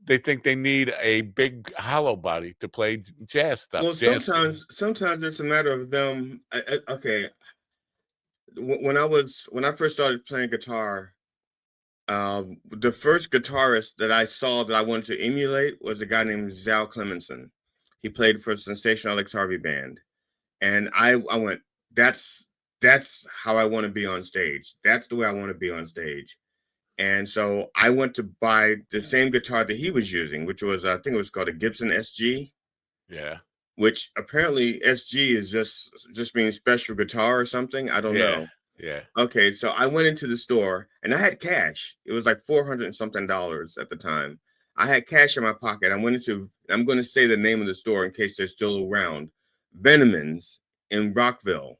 they think they need a big hollow body to play jazz stuff. Well, sometimes it's a matter of them. Okay, when I first started playing guitar. The first guitarist that I saw that I wanted to emulate was a guy named Zal Clemenson. He played for Sensational Alex Harvey Band. And I went, that's how I want to be on stage. That's the way I want to be on stage. And so I went to buy the same guitar that he was using, which was, I think it was called a Gibson SG. Yeah. Which apparently SG is just means special guitar or something. I don't know. Yeah. Okay, so I went into the store and I had cash. It was like $400 and something at the time. I had cash in my pocket. I'm going to say the name of the store in case they're still around. Venomans in Rockville.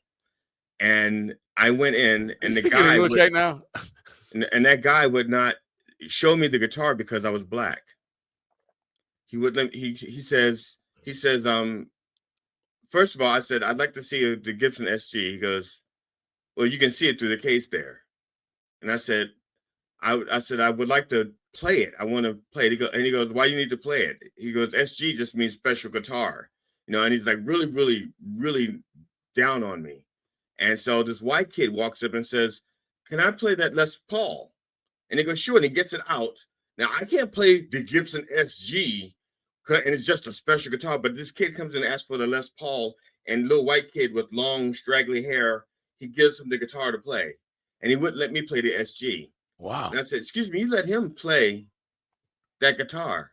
And I went in and the guy right now. and that guy would not show me the guitar because I was black. He would let he says, first of all, I said, I'd like to see the Gibson SG. He goes, well, you can see it through the case there. And I said, I would like to play it. I want to play it. And he goes, why do you need to play it? He goes, SG just means special guitar. And he's like really, really, really down on me. And so this white kid walks up and says, can I play that Les Paul? And he goes, sure. And he gets it out. Now, I can't play the Gibson SG, and it's just a special guitar. But this kid comes and asks for the Les Paul, and little white kid with long, straggly hair, he gives him the guitar to play, and he wouldn't let me play the SG. Wow. And I said, excuse me, you let him play that guitar.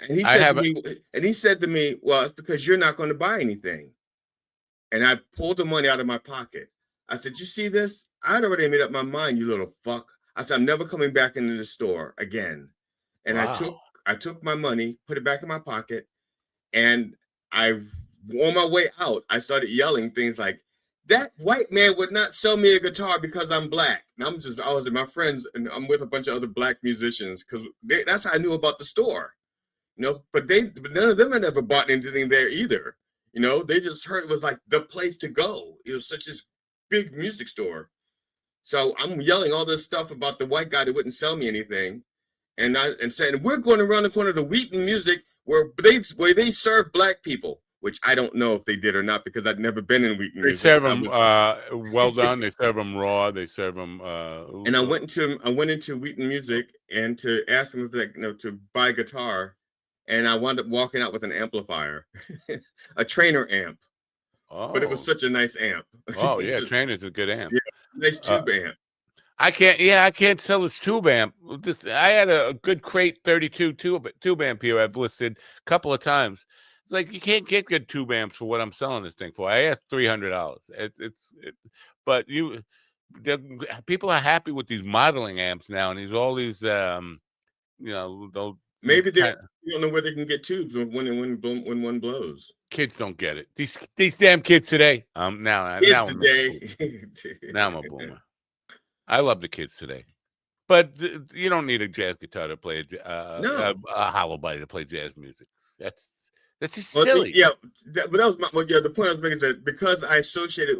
And he said to me, well, it's because you're not going to buy anything. And I pulled the money out of my pocket. I said, you see this? I'd already made up my mind, you little fuck. I said, I'm never coming back into the store again. And wow. I took my money, put it back in my pocket, and on my way out, I started yelling things like, that white man would not sell me a guitar because I'm black. And I was with my friends, and I'm with a bunch of other black musicians because that's how I knew about the store. But none of them had ever bought anything there either. They just heard it was like the place to go. It was such a big music store. So I'm yelling all this stuff about the white guy that wouldn't sell me anything, and saying we're going around the corner to Wheaton Music where they serve black people. Which I don't know if they did or not because I'd never been in Wheaton. They serve them well done. They serve them raw. They serve them. And I went into Wheaton Music and to ask them if to buy a guitar, and I wound up walking out with an amplifier, a Trainer amp. Oh. But it was such a nice amp. Oh yeah, Trainer's a good amp. Yeah, nice tube amp. I can't sell this tube amp. I had a good Crate 32 tube amp here. I've listed a couple of times. It's like you can't get good tube amps for what I'm selling this thing for. I asked $300. But people are happy with these modeling amps now, and all these they'll maybe they don't know where they can get tubes when one blows. Kids don't get it. These damn kids today. Now I'm a boomer. I love the kids today. But you don't need a jazz guitar to play a hollow body to play jazz music. That's just silly. Yeah, but that was the point I was making is that because I associated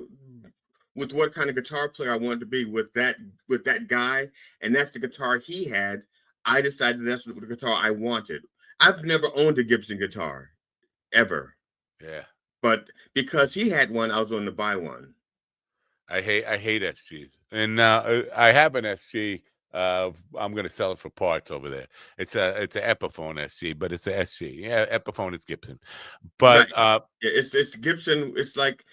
with what kind of guitar player I wanted to be with that guy, and that's the guitar he had. I decided that's the guitar I wanted. I've never owned a Gibson guitar ever. Yeah. But because he had one, I was going to buy one. I hate SGs, and I have an SG. I'm going to sell it for parts over there. It's an Epiphone SG, but it's a SG. Yeah, Epiphone is Gibson, but right. It's Gibson. It's like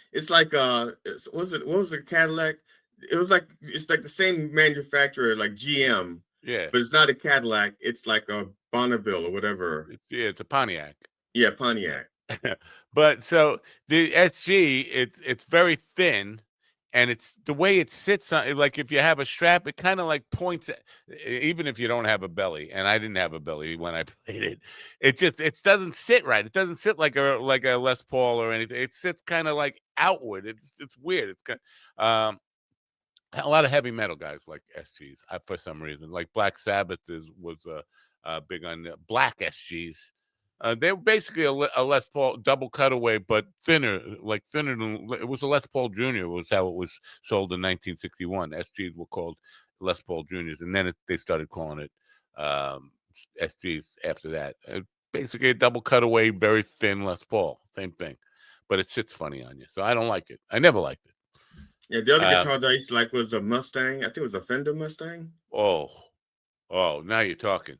what was it Cadillac? It's like the same manufacturer like GM. Yeah, but it's not a Cadillac. It's like a Bonneville or whatever. It's a Pontiac. Yeah, Pontiac. But so the SG, it's very thin, and it's the way it sits on. Like if you have a strap, it kind of like points at, even if you don't have a belly. And I didn't have a belly when I played it. It doesn't sit right. It doesn't sit like a Les Paul or anything. It sits kind of like outward. It's weird. It's kind a lot of heavy metal guys like SGs for some reason. Like Black Sabbath was big on black SGs. They were basically a Les Paul double cutaway, but thinner than it was a Les Paul Jr. was how it was sold in 1961. SGs were called Les Paul Juniors, and then they started calling it SGs after that. Basically a double cutaway, very thin Les Paul, same thing, but it sits funny on you, so I don't like it. I never liked it. Yeah, the other guitar that I used to like was a Mustang. I think it was a Fender Mustang. Oh, now you're talking.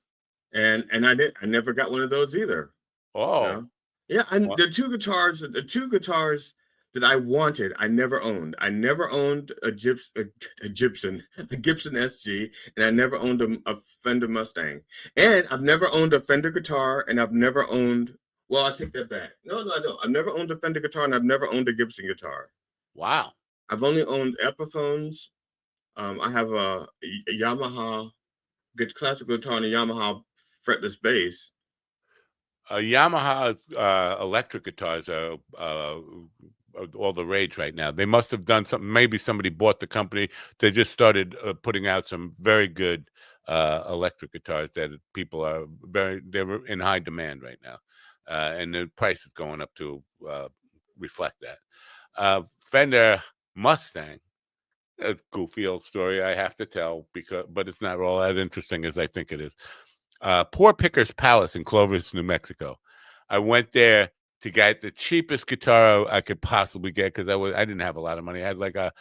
And I never got one of those either. Oh, you know? Yeah. The two guitars that I wanted, I never owned. I never owned a Gibson SG, and I never owned a Fender Mustang. And I've never owned a Fender guitar, and I've never owned. Well, I take that back. No. I've never owned a Fender guitar, and I've never owned a Gibson guitar. Wow. I've only owned Epiphones. I have a Yamaha classical guitar and a Yamaha fretless bass. Yamaha electric guitars are all the rage right now. They must have done something. Maybe somebody bought the company. They just started putting out some very good electric guitars that people are they're in high demand right now, and the price is going up to reflect that. Fender Mustang, a goofy old story I have to tell but it's not all that interesting as I think it is. Poor Picker's Palace in Clovis, New Mexico. I went there to get the cheapest guitar I could possibly get because I didn't have a lot of money. I had like a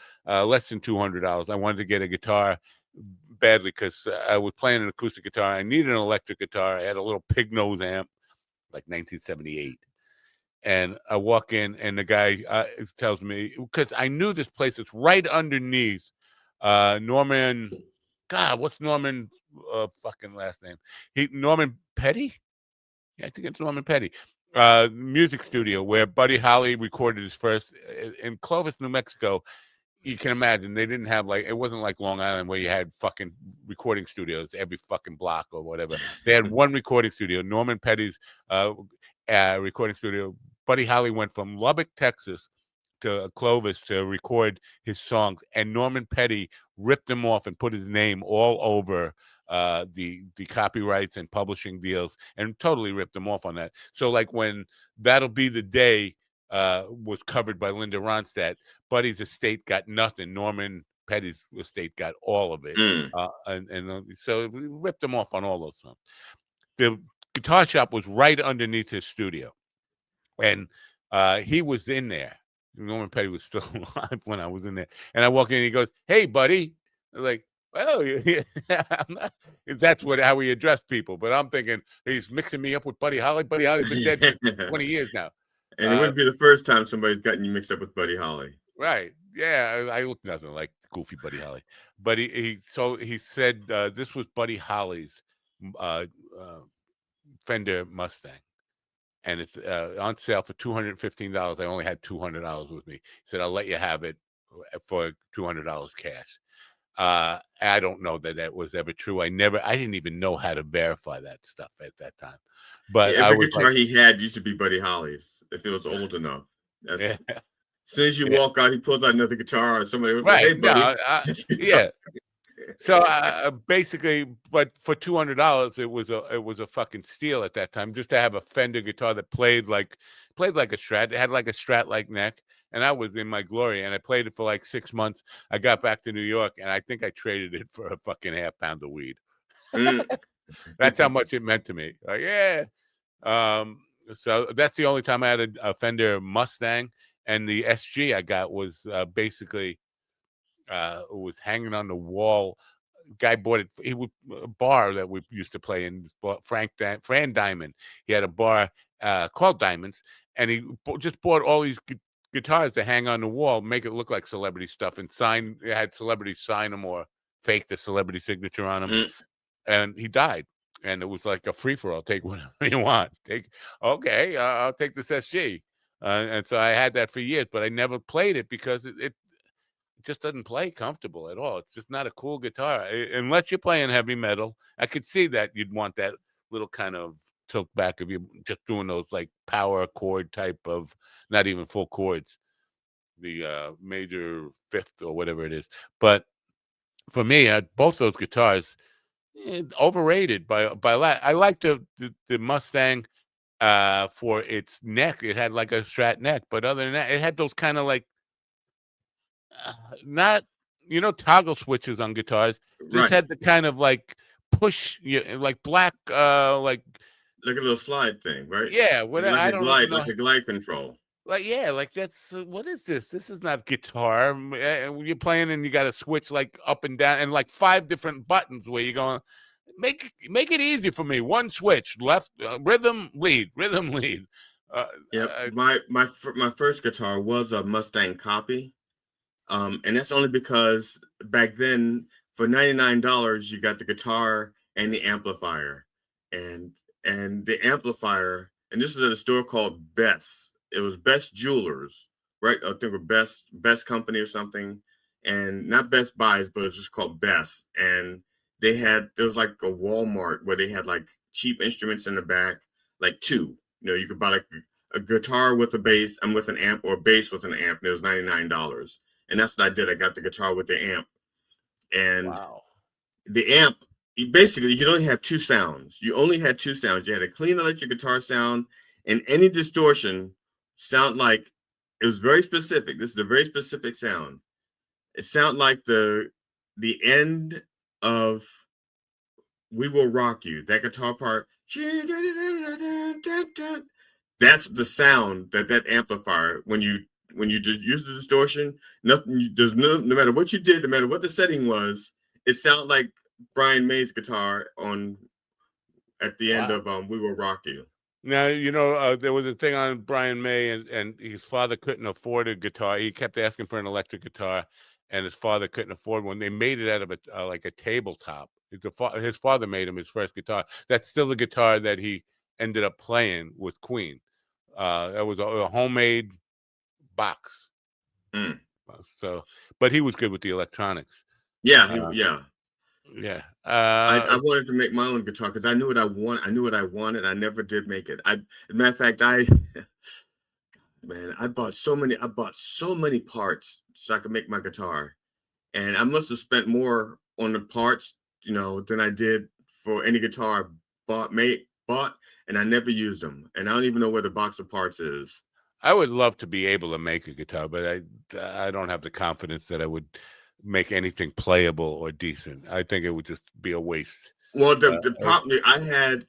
less than $200. I wanted to get a guitar badly because I was playing an acoustic guitar. I needed an electric guitar. I had a little pig nose amp, like 1978. And I walk in, and the guy tells me, because I knew this place is right underneath Norman. God, what's Norman fucking last name? Norman Petty? Yeah, I think it's Norman Petty. Music studio where Buddy Holly recorded his first in Clovis, New Mexico. You can imagine they didn't have it wasn't like Long Island where you had fucking recording studios every fucking block or whatever. They had one recording studio, Norman Petty's recording studio. Buddy Holly went from Lubbock, Texas to Clovis to record his songs, and Norman Petty ripped him off and put his name all over the copyrights and publishing deals, and totally ripped him off on that. So like when That'll Be the Day was covered by Linda Ronstadt, Buddy's estate got nothing. Norman Petty's estate got all of it. And so we ripped him off on all those songs. The guitar shop was right underneath his studio. And he was in there. Norman Petty was still alive when I was in there. And I walk in and he goes, "Hey, buddy." I'm like, "Oh, yeah." That's how we address people. But I'm thinking he's mixing me up with Buddy Holly. Buddy Holly's been dead for 20 years now. And it wouldn't be the first time somebody's gotten you mixed up with Buddy Holly. Right. Yeah, I look nothing like goofy Buddy Holly. But he said this was Buddy Holly's Fender Mustang. And it's on sale for $215. I only had $200 with me. He said, "I'll let you have it for $200 cash." I don't know that was ever true. I didn't even know how to verify that stuff at that time. But every guitar he had used to be Buddy Holly's if it was old enough. As soon as you walk out, he pulls out another guitar, and somebody was like, "Hey, buddy." Yeah. So basically, but for $200, it was a fucking steal at that time, just to have a Fender guitar that played like a Strat. It had like a Strat-like neck, and I was in my glory. And I played it for like 6 months. I got back to New York, and I think I traded it for a fucking half pound of weed. That's how much it meant to me. Yeah. So that's the only time I had a Fender Mustang, and the SG I got was basically was hanging on the wall. Guy bought it. He was a bar that we used to play in. Fran Diamond. He had a bar called Diamonds, and he just bought all these guitars to hang on the wall, make it look like celebrity stuff, and had celebrities sign them or fake the celebrity signature on them. And he died. And it was like a free for all. Take whatever you want. I'll take this SG. And so I had that for years, but I never played it because it just doesn't play comfortable at all. It's just not a cool guitar unless you're playing heavy metal. I could see that you'd want that little kind of tilt back if you're just doing those like power chord type of, not even full chords, the major fifth or whatever it is. But for me, both those guitars, overrated by a lot. I like the Mustang for its neck. It had like a Strat neck, but other than that, it had those kind of like not toggle switches on guitars. This had the kind of like push, like black, like a little slide thing, right? Yeah, whatever. Like I don't know. like a glide control. Like, yeah, like that's what is this? This is not guitar. You're playing and you got to switch like up and down and like 5 different buttons where you're going. Make it easy for me. One switch, left, rhythm, lead, rhythm, lead. My first guitar was a Mustang copy, and that's only because back then for $99 you got the guitar and the amplifier, and the amplifier. And this is at a store called Best. It was Best Jewelers, right? I think it was Best Company or something, and not Best Buys, but it's just called Best. And there was like a Walmart where they had like cheap instruments in the back, like 2. You could buy like a guitar with a bass and with an amp, or a bass with an amp, and it was $99. And that's what I did. I got the guitar with the amp. And the amp, you could only have 2 sounds. You only had 2 sounds. You had a clean electric guitar sound, and any distortion sound like, it was very specific. This is a very specific sound. It sounded like the end of We Will Rock You, that guitar part. That's the sound that amplifier, when you just use the distortion, nothing, there's no matter what you did, no matter what the setting was, it sounded like Brian May's guitar at the end of We Will Rock You. Now, there was a thing on Brian May, and his father couldn't afford a guitar. He kept asking for an electric guitar, and his father couldn't afford one. They made it out of like a tabletop. His father made him his first guitar. That's still the guitar that he ended up playing with Queen. That was a homemade box. So, but he was good with the electronics. Yeah, Yeah. I wanted to make my own guitar because I knew what I want. I knew what I wanted. I never did make it. As a matter of fact, I bought so many parts so I could make my guitar, and I must have spent more on the parts, than I did for any guitar I bought, and I never used them. And I don't even know where the box of parts is. I would love to be able to make a guitar, but I don't have the confidence that I would make anything playable or decent. I think it would just be a waste. Well, the problem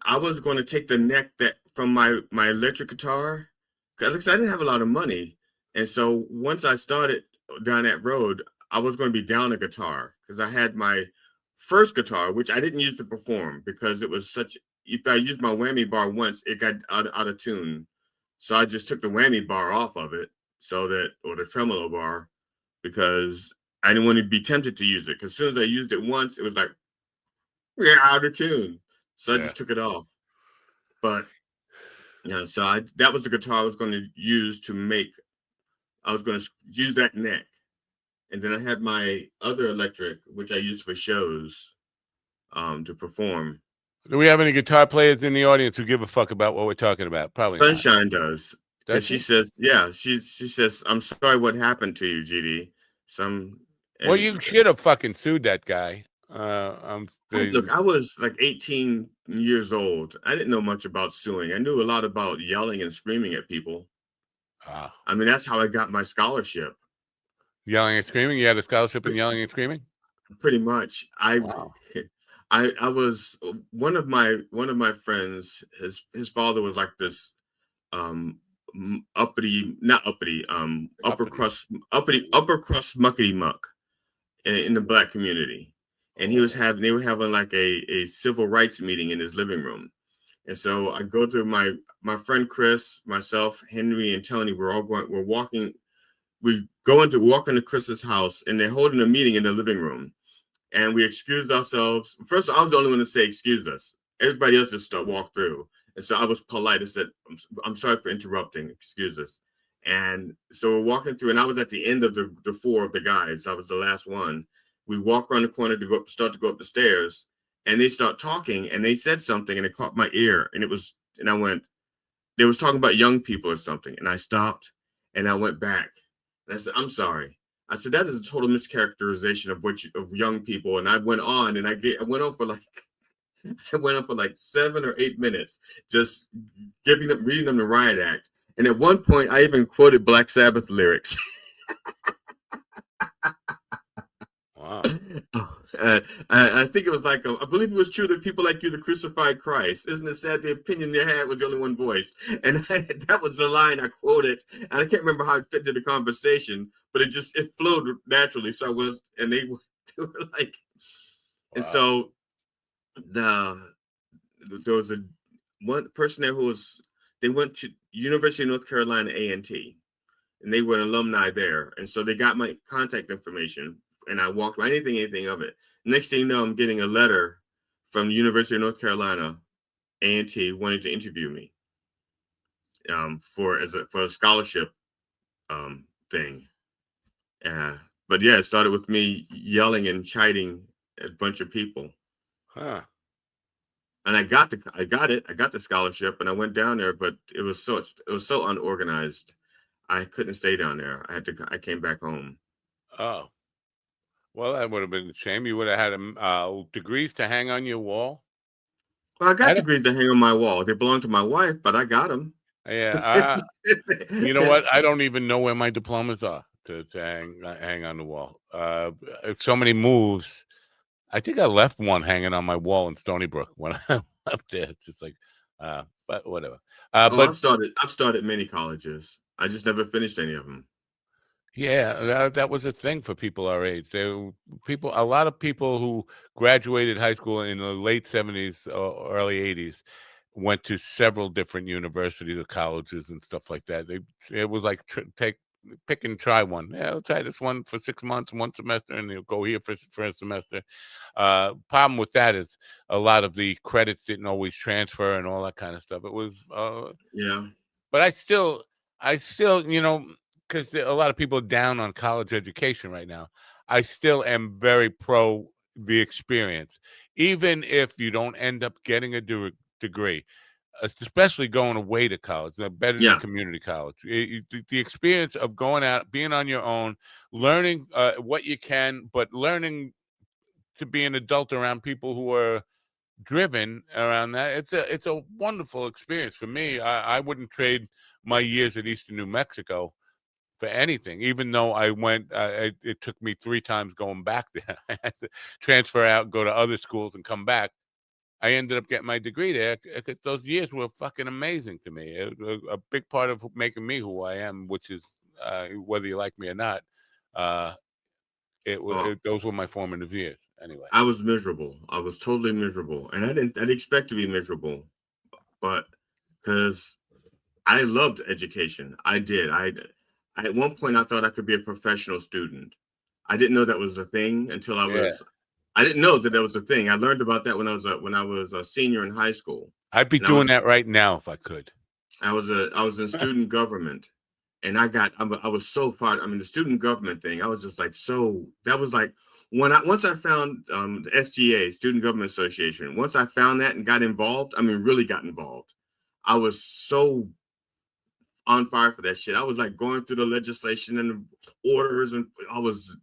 I was going to take the neck from my electric guitar, because I didn't have a lot of money, and so once I started down that road, I was going to be down a guitar, because I had my first guitar, which I didn't use to perform because it was if I used my whammy bar once, it got out of tune. So I just took the whammy bar off of it, or the tremolo bar, because I didn't want to be tempted to use it. Because as soon as I used it once, it was like, we're out of tune. So I just took it off. But so that was the guitar I was going to use I was going to use that neck. And then I had my other electric, which I used for shows, to perform. Do we have any guitar players in the audience who give a fuck about what we're talking about? Probably Sunshine not. does. Does she? She says, she says, I'm sorry what happened to you, GD. Well, you should have fucking sued that guy. Look, I was like 18 years old. I didn't know much about suing. I knew a lot about yelling and screaming at people. I mean, that's how I got my scholarship. Yelling and screaming? You had a scholarship in yelling and screaming? Pretty much. Wow. I was one of my friends. His father was like this uppity, not uppity, upper crust muckety muck in the black community. And they were having like a civil rights meeting in his living room. And so I go to my friend Chris, myself, Henry, and Tony. We're walking. We walk into Chris's house, and they're holding a meeting in the living room. And we excused ourselves. First, I was the only one to say excuse us. Everybody else just walked through. And so I was polite and said, I'm sorry for interrupting. Excuse us. And so we're walking through, and I was at the end of the four of the guys. I was the last one. We walk around the corner to start to go up the stairs, and they start talking, and they said something, and it caught my ear. And I went, they was talking about young people or something. And I stopped, and I went back. And I said, I'm sorry. I said, that is a total mischaracterization of young people. And I went on, and I went on for like 7 or 8 minutes, just reading them the Riot Act. And at one point, I even quoted Black Sabbath lyrics. Wow. I think it was like, I believe it was true that people like you to crucify Christ. Isn't it sad the opinion they had was the only one voice? And that was the line I quoted. And I can't remember how it fit into the conversation, but it flowed naturally. So they were like, wow. And so there was one person there they went to University of North Carolina A&T, and they were an alumni there. And so they got my contact information, and I walked by anything of it. Next thing you know, I'm getting a letter from the University of North Carolina A&T wanting to interview me for a scholarship thing. But yeah, it started with me yelling and chiding a bunch of people. Huh. And I got it. I got the scholarship, and I went down there, but it was so unorganized. I couldn't stay down there. I came back home. Oh. Well, that would have been a shame. You would have had degrees to hang on your wall. Well, I got degrees to hang on my wall. They belong to my wife, but I got them. Yeah. You know what? I don't even know where my diplomas are to hang on the wall. So many moves. I think I left one hanging on my wall in Stony Brook when I left there. It's just like, but whatever. But I've started many colleges. I just never finished any of them. Yeah, that was a thing for people our age. A lot of people who graduated high school in the late 70s or early 80s went to several different universities or colleges and stuff like that. It was like pick and try one. Yeah, I'll try this one for 6 months, one semester, and you'll go here for a semester. Problem with that is a lot of the credits didn't always transfer and all that kind of stuff. It was yeah. But I still, because a lot of people are down on college education right now. I still am very pro the experience, even if you don't end up getting a degree. Especially going away to college, better than community college. The experience of going out, being on your own, learning what you can, but learning to be an adult around people who are driven around that. It's a wonderful experience for me. I wouldn't trade my years at Eastern New Mexico for anything, even though I went. It took me 3 times going back there. I had to transfer out, go to other schools, and come back. I ended up getting my degree there because those years were fucking amazing to me. It was a big part of making me who I am, which is whether you like me or not. Those were my formative years. Anyway, I was miserable. I was totally miserable, and I didn't expect to be miserable, but because I loved education, I did. At one point I thought I could be a professional student. I didn't know that was a thing until I didn't know that was a thing. I learned about that when I was a senior in high school. I'd be doing that right now if I could. I was in student government, and I was so far. I mean, the student government thing. I was just like that was like once I found the SGA, Student Government Association. Once I found that and got involved, really got involved. I was so on fire for that shit. I was like going through the legislation and the orders, and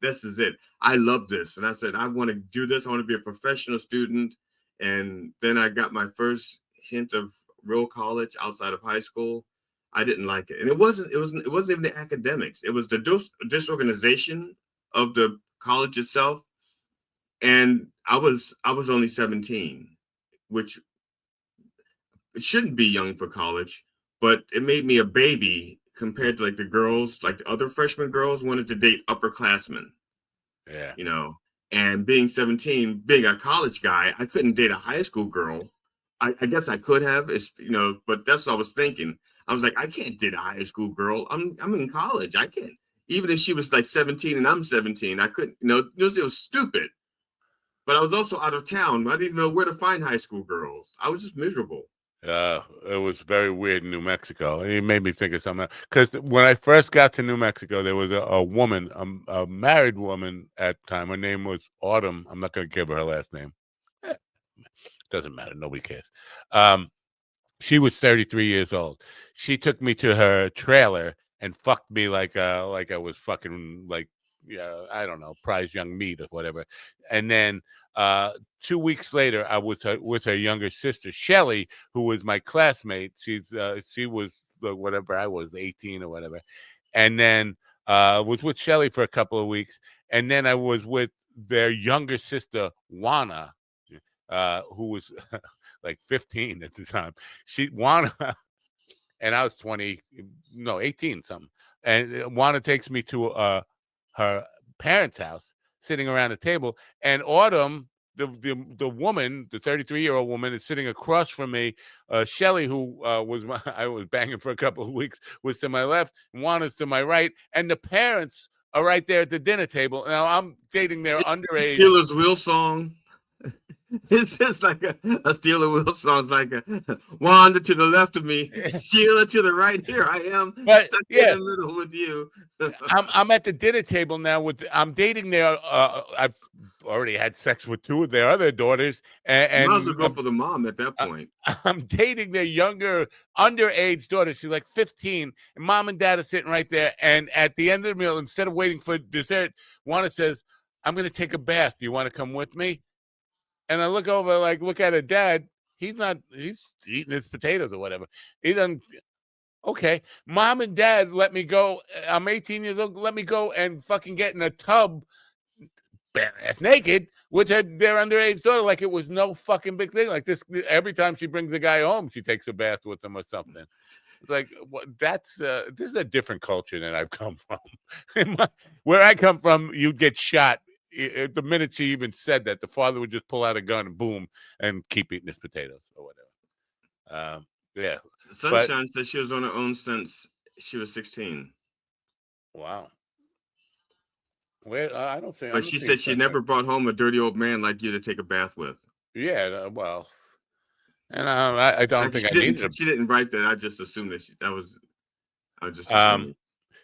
this is it. I love this. And I said, I want to do this. I want to be a professional student. And then I got my first hint of real college outside of high school. I didn't like it. And it wasn't even the academics. It was the disorganization of the college itself. And I was only 17, which it shouldn't be young for college, but it made me a baby compared to like the girls, like the other freshman girls wanted to date upperclassmen. Yeah. You know, and being 17, being a college guy, I couldn't date a high school girl. I guess I could have, but that's what I was thinking. I was like, I can't date a high school girl. I'm in college. I can't. Even if she was like 17 and I'm 17, I couldn't, it was stupid. But I was also out of town. I didn't know where to find high school girls. I was just miserable. It was very weird in New Mexico. It made me think of something. Because when I first got to New Mexico, there was a woman, a married woman at the time. Her name was Autumn. I'm not going to give her last name. Doesn't matter. Nobody cares. She was 33 years old. She took me to her trailer and fucked me like I was fucking like, I don't know, prize young meat or whatever. And then 2 weeks later, I was with her younger sister, Shelly, who was my classmate. She was whatever, I was 18 or whatever. And then was with Shelly for a couple of weeks. And then I was with their younger sister, Juana, who was like 15 at the time. Juana, and I was 18 something. And Juana takes me to her parents' house, sitting around a table, and Autumn, the woman, the 33-year-old woman, is sitting across from me. Shelly, who I was banging for a couple of weeks, was to my left, and Juana's to my right, and the parents are right there at the dinner table. Now I'm dating their underage. Steelers Wheel song. It's just like a Steeler Wheel song. It's like a Wanda to the left of me, Sheila to the right. Here I am, stuck in the middle with you. I'm at the dinner table now. I'm dating their. I've already had sex with two of their other daughters, and might as well go for the mom at that point. I'm dating their younger, underage daughter. She's like 15, and mom and dad are sitting right there. And at the end of the meal, instead of waiting for dessert, Wanda says, "I'm going to take a bath. Do you want to come with me?" And I look over, look at her dad. He's eating his potatoes or whatever. He doesn't. Okay. Mom and dad let me go. I'm 18 years old. Let me go and fucking get in a tub, bare-ass naked, with their underage daughter, like it was no fucking big thing. Like this, every time she brings a guy home, she takes a bath with him or something. It's like, this is a different culture than I've come from. Where I come from, you'd get shot. The minute she even said that, the father would just pull out a gun and boom, and keep eating his potatoes or whatever. Yeah. Sunshine said she was on her own since she was 16. Wow. Well, I don't think. But she said she never brought home a dirty old man like you to take a bath with. Yeah. Well, and I don't think I needed it. She didn't write that. I just assumed that was. I just assuming.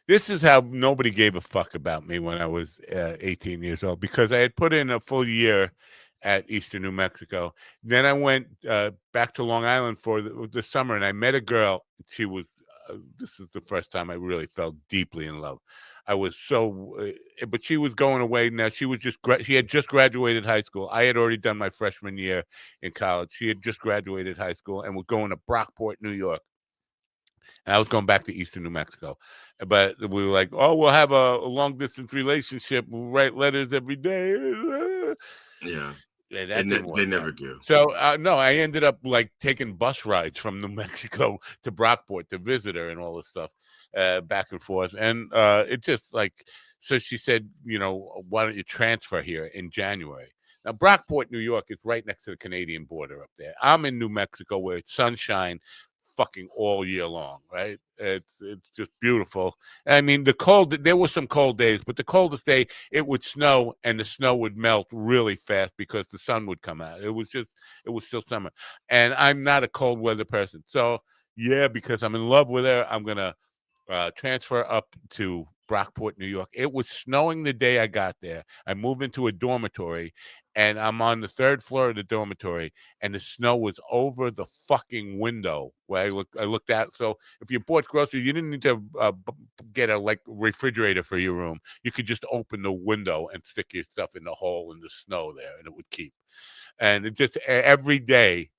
This is how nobody gave a fuck about me when I was 18 years old, because I had put in a full year at Eastern New Mexico. Then I went back to Long Island for the summer, and I met a girl. She was, this is the first time I really felt deeply in love. I was but she was going away now. She had just graduated high school. I had already done my freshman year in college. She had just graduated high school and was going to Brockport, New York. And I was going back to Eastern New Mexico. But we were like, oh, we'll have a long-distance relationship. We'll write letters every day. Yeah. They never do. So, no, I ended up taking bus rides from New Mexico to Brockport to visit her and all this stuff, back and forth. And it just so she said, why don't you transfer here in January? Now, Brockport, New York is right next to the Canadian border up there. I'm in New Mexico where it's sunshine fucking all year long, right? It's just beautiful. I mean, there were some cold days, but the coldest day, it would snow and the snow would melt really fast because the sun would come out. It was still summer. And I'm not a cold weather person. So, yeah, because I'm in love with her, I'm going to transfer up to Brockport, New York. It was snowing the day I got there. I moved into a dormitory, and I'm on the 3rd floor of the dormitory, and the snow was over the fucking window where I looked out. So if you bought groceries, you didn't need to get a refrigerator for your room. You could just open the window and stick your stuff in the hole in the snow there, and it would keep. And it just every day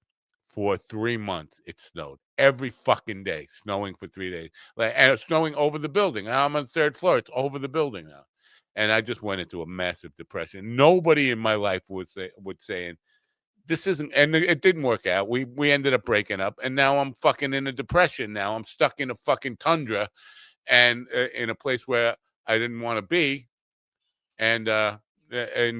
for 3 months it snowed. Every fucking day, snowing for 3 days. And it's snowing over the building. I'm on the 3rd floor. It's over the building now. And I just went into a massive depression. Nobody in my life would saying, this isn't, and it didn't work out. We ended up breaking up, and now I'm fucking in a depression. Now I'm stuck in a fucking tundra, and in a place where I didn't want to be, and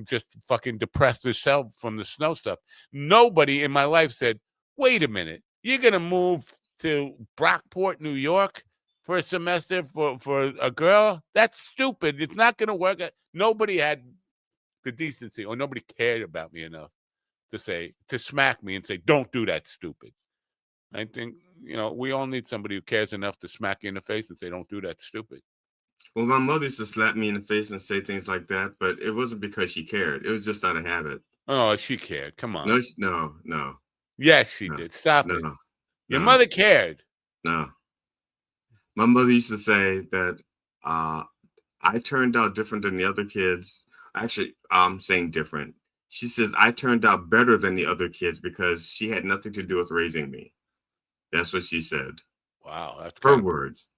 just fucking depressed yourself from the snow stuff. Nobody in my life said, wait a minute, you're gonna move to Brockport, New York for a semester for a girl? That's stupid. It's not gonna work. Nobody had the decency, or nobody cared about me enough to smack me and say, don't do that, stupid. I think, we all need somebody who cares enough to smack you in the face and say, don't do that, stupid. Well, my mother used to slap me in the face and say things like that, but it wasn't because she cared. It was just out of habit. Oh, she cared. Come on. No. Yes, she did. Stop it. Your mother cared. No. My mother used to say that I turned out different than the other kids. Actually, I'm saying different. She says I turned out better than the other kids because she had nothing to do with raising me. That's what she said. Wow, that's her words.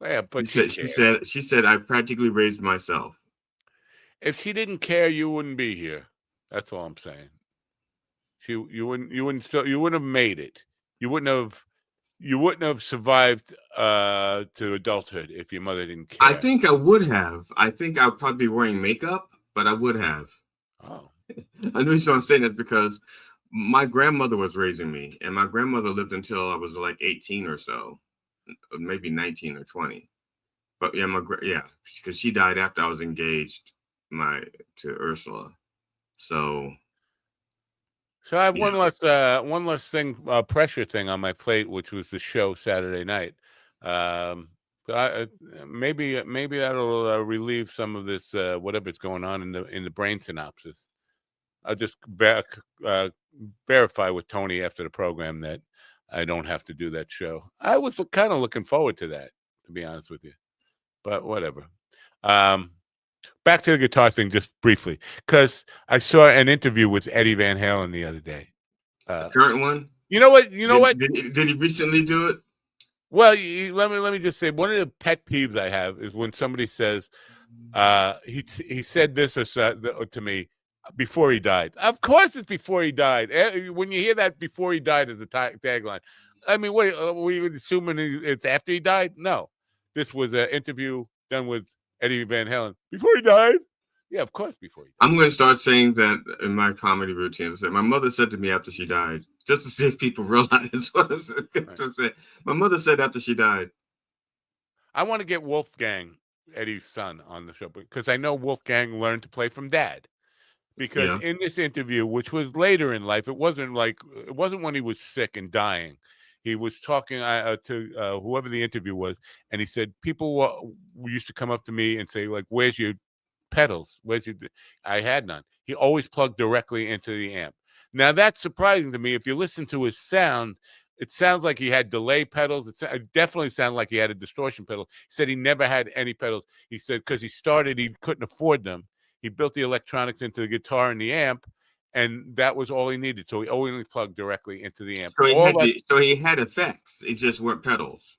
Yeah, but she said I practically raised myself. If she didn't care, you wouldn't be here. That's all I'm saying. You wouldn't have made it. You wouldn't have survived to adulthood if your mother didn't care. I think I would have. I think I'd probably be wearing makeup, but I would have. Oh. I know I'm saying that because my grandmother was raising me, and my grandmother lived until I was like 18 or so, maybe 19 or 20. But yeah, because she died after I was engaged to Ursula. So I have one less thing, pressure thing on my plate, which was the show Saturday night. Maybe that'll relieve some of this whatever's going on in the brain synopsis. I'll just verify with Tony after the program that I don't have to do that show. I was kind of looking forward to that, to be honest with you, but whatever. Back to the guitar thing just briefly, because I saw an interview with Eddie Van Halen the other day. The current one? You know what? Did he recently do it? Well, let me just say, one of the pet peeves I have is when somebody says, he said this to me before he died. Of course it's before he died. When you hear that before he died as the tagline, I mean, what, were you assuming it's after he died? No. This was an interview done with Eddie Van Halen before he died. Yeah, of course, before he died. I'm going to start saying that in my comedy routines. My mother said to me after she died, just to see if people realize what I was going to say. My mother said after she died. I want to get Wolfgang, Eddie's son, on the show because I know Wolfgang learned to play from Dad. Because in this interview, which was later in life, it wasn't when he was sick and dying. He was talking to whoever the interview was, and he said people used to come up to me and say, like, "Where's your pedals? I had none." He always plugged directly into the amp. Now that's surprising to me. If you listen to his sound, it sounds like he had delay pedals. It definitely sounded like he had a distortion pedal. He said he never had any pedals. He said because he couldn't afford them. He built the electronics into the guitar and the amp, and that was all he needed. So he only plugged directly into the amp. So he had effects. It just weren't pedals.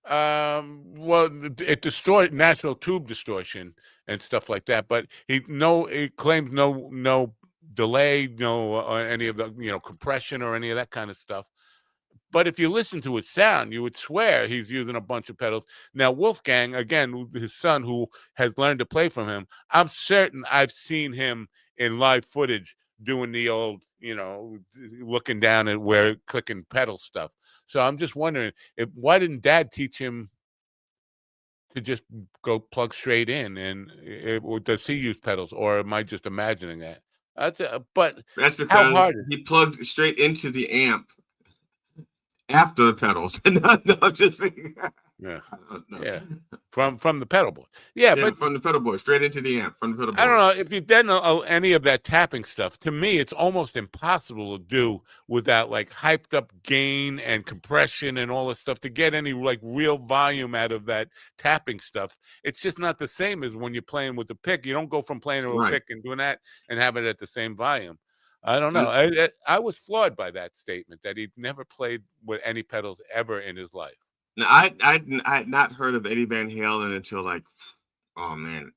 Well, it distorted natural tube distortion and stuff like that. But he claimed no delay, no any of the compression or any of that kind of stuff. But if you listen to his sound, you would swear he's using a bunch of pedals. Now, Wolfgang, again, his son, who has learned to play from him, I'm certain I've seen him in live footage doing the old, looking down at where clicking pedal stuff. So I'm just wondering, why didn't Dad teach him to just go plug straight in? And does he use pedals, or am I just imagining that? But that's because he plugged straight into the amp. After the pedals. No, I'm just saying. Yeah. Yeah. From the pedal board. Yeah, but from the pedal board straight into the amp from the pedal board. I don't know if you've done any of that tapping stuff. To me, it's almost impossible to do without like hyped up gain and compression and all this stuff to get any like real volume out of that tapping stuff. It's just not the same as when you're playing with the pick. You don't go from playing with a pick and doing that and have it at the same volume. I don't know. I was floored by that statement that he'd never played with any pedals ever in his life. Now, I had not heard of Eddie Van Halen until like, oh man,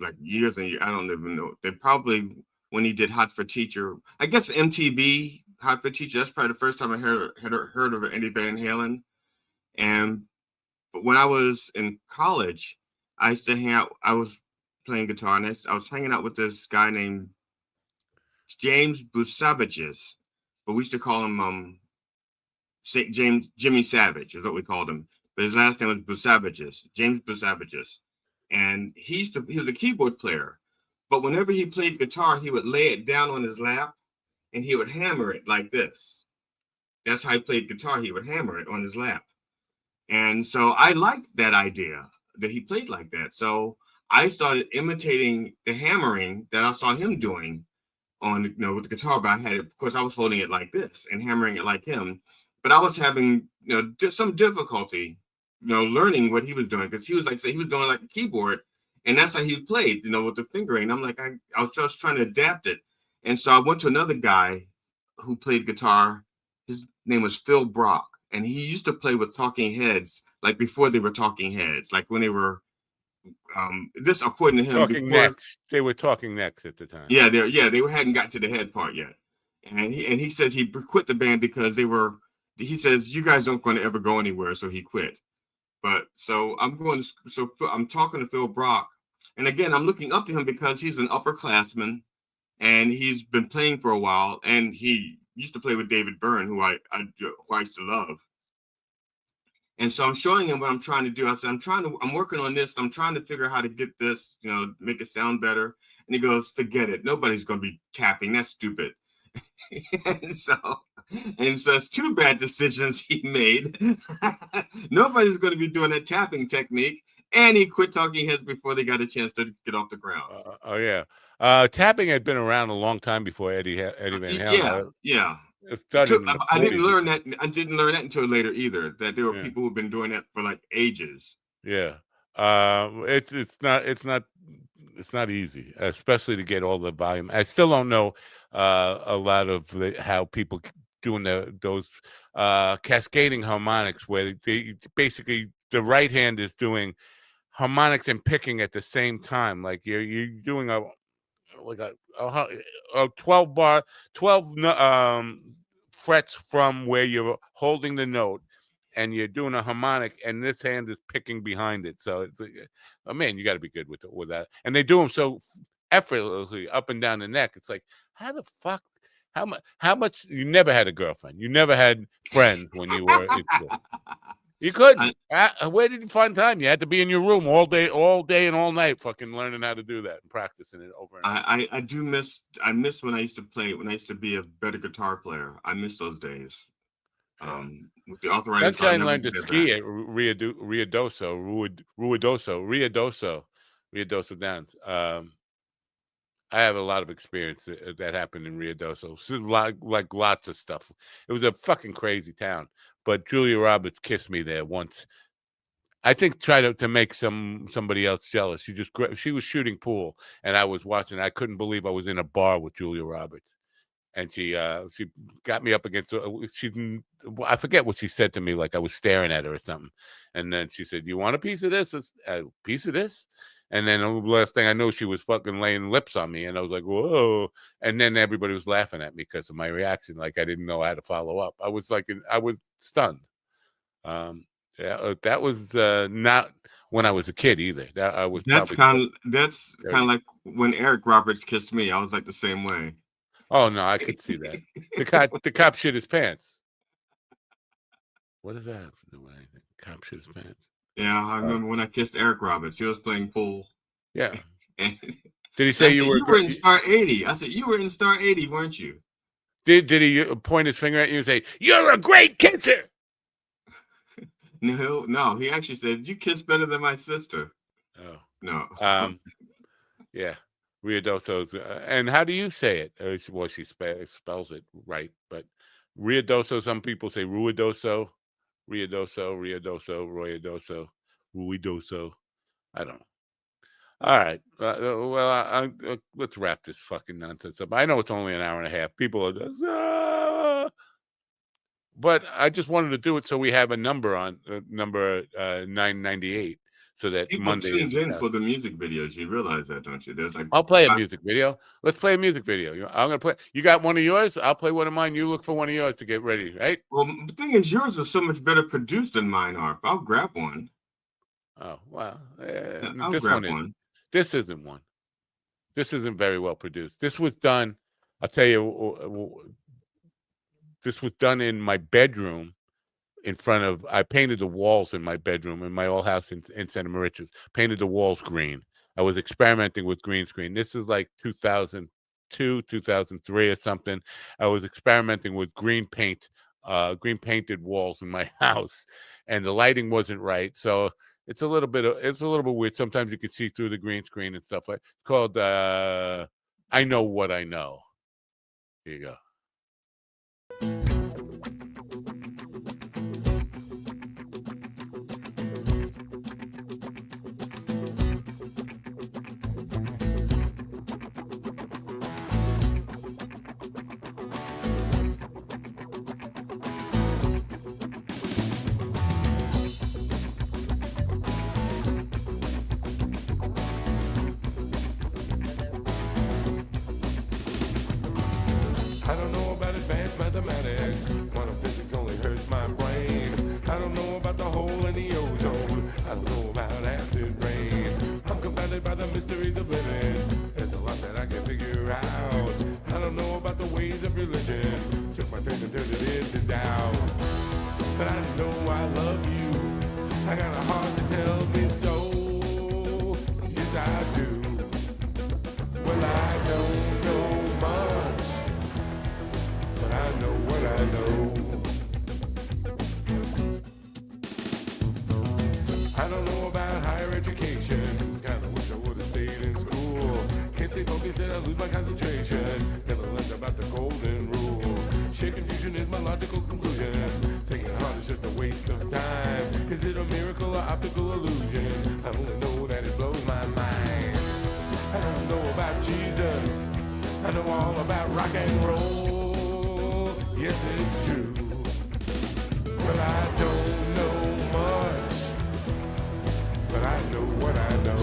like years and years. I don't even know. They probably when he did Hot for Teacher. I guess MTV Hot for Teacher. That's probably the first time I heard of Eddie Van Halen. But when I was in college, I used to hang out. I was playing guitar, and I was hanging out with this guy named James Busavages, but we used to call him Jimmy Savage is what we called him, but his last name was Busavages, James Busavages, and he was a keyboard player, but whenever he played guitar, he would lay it down on his lap and he would hammer it like this. That's how he played guitar. He would hammer it on his lap, and so I liked that idea that he played like that. So I started imitating the hammering that I saw him doing on, with the guitar, but I had it, of course, I was holding it like this and hammering it like him. But I was having, some difficulty, learning what he was doing, because he was he was doing like a keyboard, and that's how he played, with the fingering. I'm like, I was just trying to adapt it, and so I went to another guy who played guitar. His name was Phil Brock, and he used to play with Talking Heads, like before they were Talking Heads, like when they were. This according to him. They were Talking Next at the time. Yeah, they hadn't got to the head part yet, and he says he quit the band because they were. He says, you guys aren't going to ever go anywhere, so he quit. But so I'm talking to Phil Brock, and again, I'm looking up to him because he's an upperclassman, and he's been playing for a while, and he used to play with David Byrne, who I used to love. And so I'm showing him what I'm trying to do. I said, I'm working on this. I'm trying to figure out how to get this, make it sound better. And he goes, forget it. Nobody's going to be tapping. That's stupid. and so it's two bad decisions he made. Nobody's going to be doing that tapping technique, and he quit Talking Heads before they got a chance to get off the ground. Tapping had been around a long time before Eddie Van Halen. Yeah. I didn't learn that. I didn't learn that until later either. That there were people who've been doing that for like ages. Yeah, it's not easy, especially to get all the volume. I still don't know a lot of how people doing those cascading harmonics, where they basically the right hand is doing harmonics and picking at the same time. Like you're doing a 12 frets from where you're holding the note, and you're doing a harmonic, and this hand is picking behind it. So it's man, you got to be good with that. And they do them so effortlessly up and down the neck. It's like, how the fuck? How much? You never had a girlfriend. You never had friends when you were in school. You couldn't. Where did you find time? You had to be in your room all day and all night, fucking learning how to do that and practicing it over and over. I do miss. I miss when I used to play. When I used to be a better guitar player. I miss those days. With the arthritis, Sunshine learned to ski at Ruidoso Downs. I have a lot of experience that happened in Ruidoso. So like lots of stuff. It was a fucking crazy town. But Julia Roberts kissed me there once. I think tried to make somebody else jealous. She was shooting pool, and I was watching. I couldn't believe I was in a bar with Julia Roberts, and she got me up against. I forget what she said to me. Like I was staring at her or something, and then she said, "You want a piece of this? A piece of this?" And then the last thing I knew, she was fucking laying lips on me, and I was like, "Whoa!" And then everybody was laughing at me because of my reaction. Like I didn't know how to follow up. I was stunned. That was not when I was a kid either. That's kind of like when Eric Roberts kissed me. I was like the same way. Oh no, I could see that. The cop shit his pants. What does that have to do with anything? Cop shit his pants. Yeah, I remember when I kissed Eric Roberts. He was playing pool. Yeah. Did he say you were in Star 80? I said, you were in Star 80, weren't you? Did he point his finger at you and say, "You're a great kisser"? No. He actually said, "You kiss better than my sister." Oh. No. Yeah. Ruidoso's. And how do you say it? Well, she spells it right, but Ruidoso, some people say Ruidoso, Ruidoso. I don't know. All right. Well, let's wrap this fucking nonsense up. I know it's only an hour and a half. People are just, but I just wanted to do it so we have a number on number 998, so that people Monday tuned in for the music videos. You realize that, don't you? There's like I'll play a music video. Let's play a music video. I'm gonna play. You got one of yours? I'll play one of mine. You look for one of yours to get ready, right? Well, the thing is, yours are so much better produced than mine are. I'll grab one. Oh wow! I'll grab one. This isn't one. This isn't very well produced. This was done. I'll tell you. This was done in my bedroom. In front of, I painted the walls in my bedroom in my old house in Santa Mauritius. Painted the walls green. I was experimenting with green screen. This is like 2002, 2003 or something. I was experimenting with green painted walls in my house, and the lighting wasn't right. So it's a little bit weird. Sometimes you can see through the green screen and stuff like. It's called I Know What I Know. Here you go. I don't know about advanced mathematics. Quantum physics only hurts my brain. I don't know about the hole in the ozone. I don't know about acid rain. I'm confounded by the mysteries of living. There's a lot that I can figure out. I don't know about the ways of religion. Took my faith and turned it into doubt. But I know I love you. I got a heart that tells me so. Yes, I do. Well, I don't know much. I know what I know. I don't know about higher education. Kinda wish I would've stayed in school. Can't stay focused and I lose my concentration. Never learned about the golden rule. Sheer confusion is my logical conclusion. Thinking hard is just a waste of time. Is it a miracle or optical illusion? I only know that it blows my mind. I don't know about Jesus. I know all about rock and roll. Yes, it's true. Well, I don't know much, but I know what I know.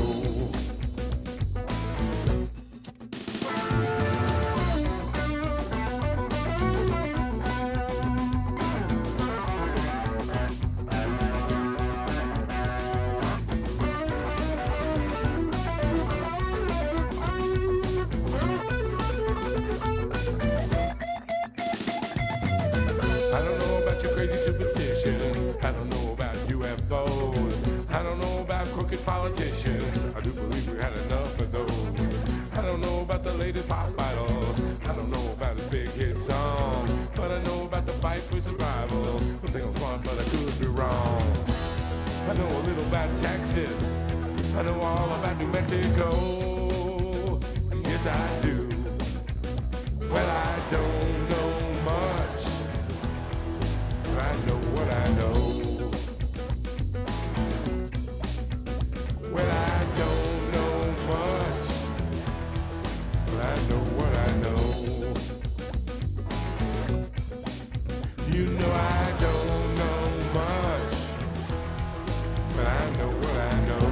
I don't know about your crazy superstitions. I don't know about UFOs. I don't know about crooked politicians. I do believe we had enough of those. I don't know about the latest pop idol. I don't know about his big hit song. But I know about the fight for survival. Some think I'm smart, but I could be wrong. I know a little about Texas. I know all about New Mexico. Yes, I do. Well, I don't know much. I know what I know. Well, I don't know much, but I know what I know. You know I don't know much, but I know what I know.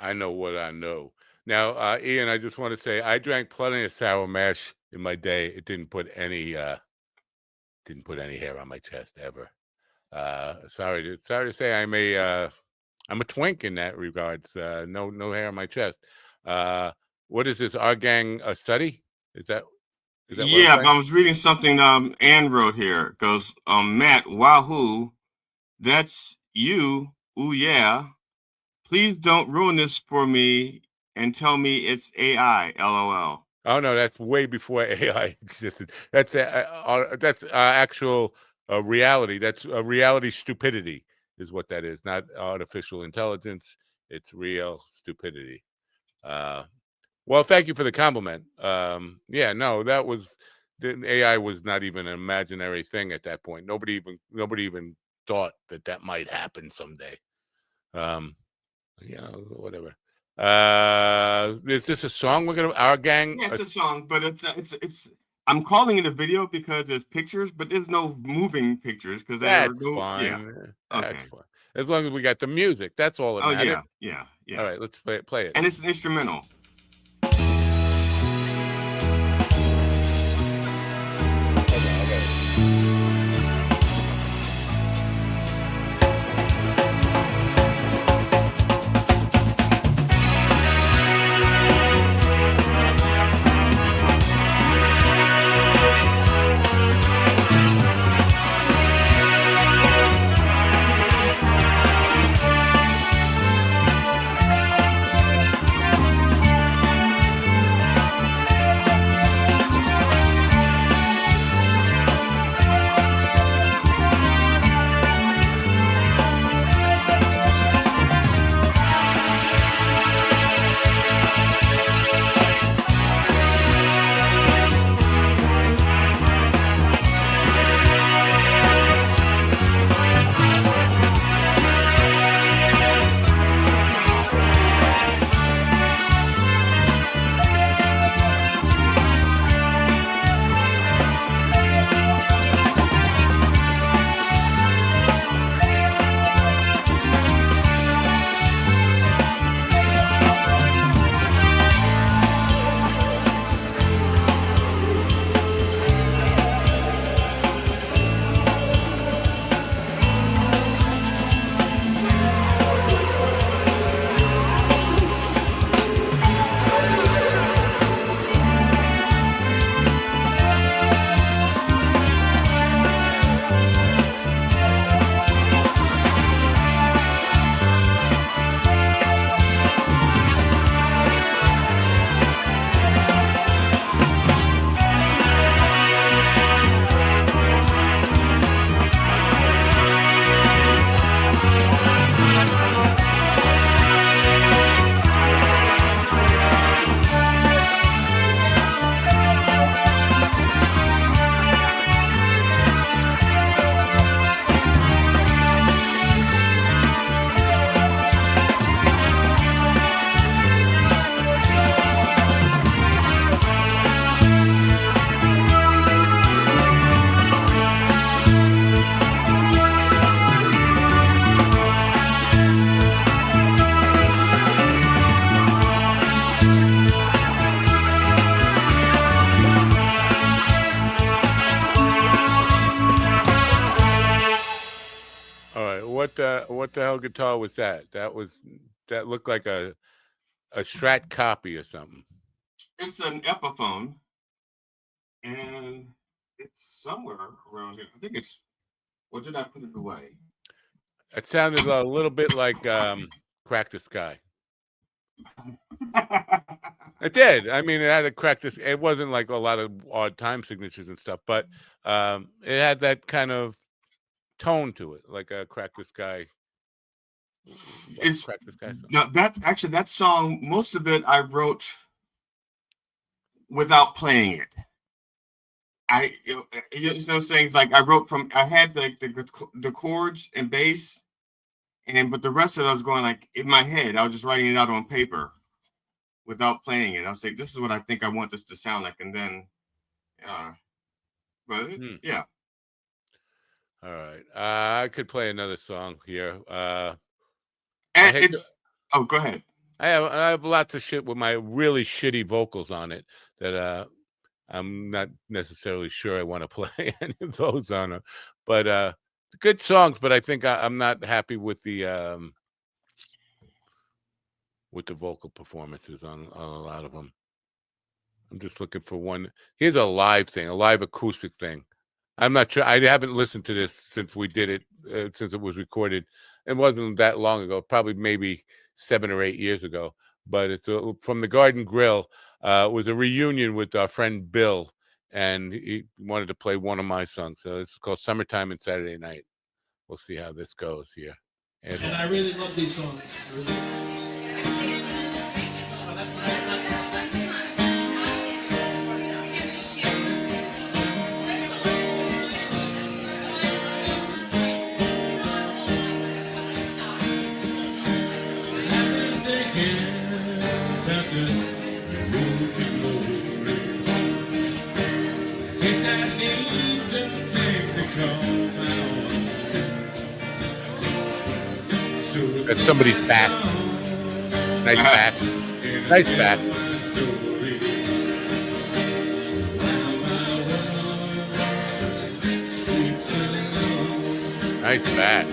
I know what I know. Now, Ian, I just want to say I drank plenty of sour mash in my day. It didn't put any hair on my chest ever. Sorry to say I'm a twink in that regards. No hair on my chest. What is this? Our gang a study? Is that what I'm Yeah, saying? I was reading something Ann wrote here. It goes, Matt, wahoo, that's you. Ooh yeah. Please don't ruin this for me and tell me it's AI. LOL. Oh no, that's way before AI existed. That's actual reality. That's reality stupidity is what that is. Not artificial intelligence. It's real stupidity. Well, thank you for the compliment. Yeah, no, the AI was not even an imaginary thing at that point. Nobody even thought that might happen someday. Whatever. Is this a song we're gonna our gang? Yeah, it's a song, but it's. I'm calling it a video because there's pictures, but there's no moving pictures because there are That's no. fine. Yeah. That's Okay. fine. As long as we got the music, that's all that Oh matters. yeah. All right, let's play it. And it's an instrumental. What the hell guitar was that? That looked like a Strat copy or something. It's an Epiphone, and it's somewhere around here. I think it's. Or did I put it away? It sounded a little bit like Crack the Sky. It did. I mean, it had a Crack this. It wasn't like a lot of odd time signatures and stuff, but it had that kind of tone to it, like a Crack the Sky. It's Crack the Sky song. That song. Most of it I wrote without playing it. You know what I'm saying? It's like I had the chords and bass, but the rest of it I was going like in my head. I was just writing it out on paper without playing it. I was like, this is what I think I want this to sound like, and then, yeah. All right, I could play another song here. Go ahead. I have lots of shit with my really shitty vocals on it that I'm not necessarily sure I want to play any of those on it. But good songs, but I think I'm not happy with the vocal performances on a lot of them. I'm just looking for one. Here's a live thing, a live acoustic thing. I'm not sure. I haven't listened to this since we did it, since it was recorded. It wasn't that long ago, probably maybe 7 or 8 years ago. But it's from the Garden Grill. It was a reunion with our friend Bill, and he wanted to play one of my songs. So it's called "Summertime and Saturday Night." We'll see how this goes here. And I really love these songs. That's somebody's back. Nice back. Nice back. Nice back.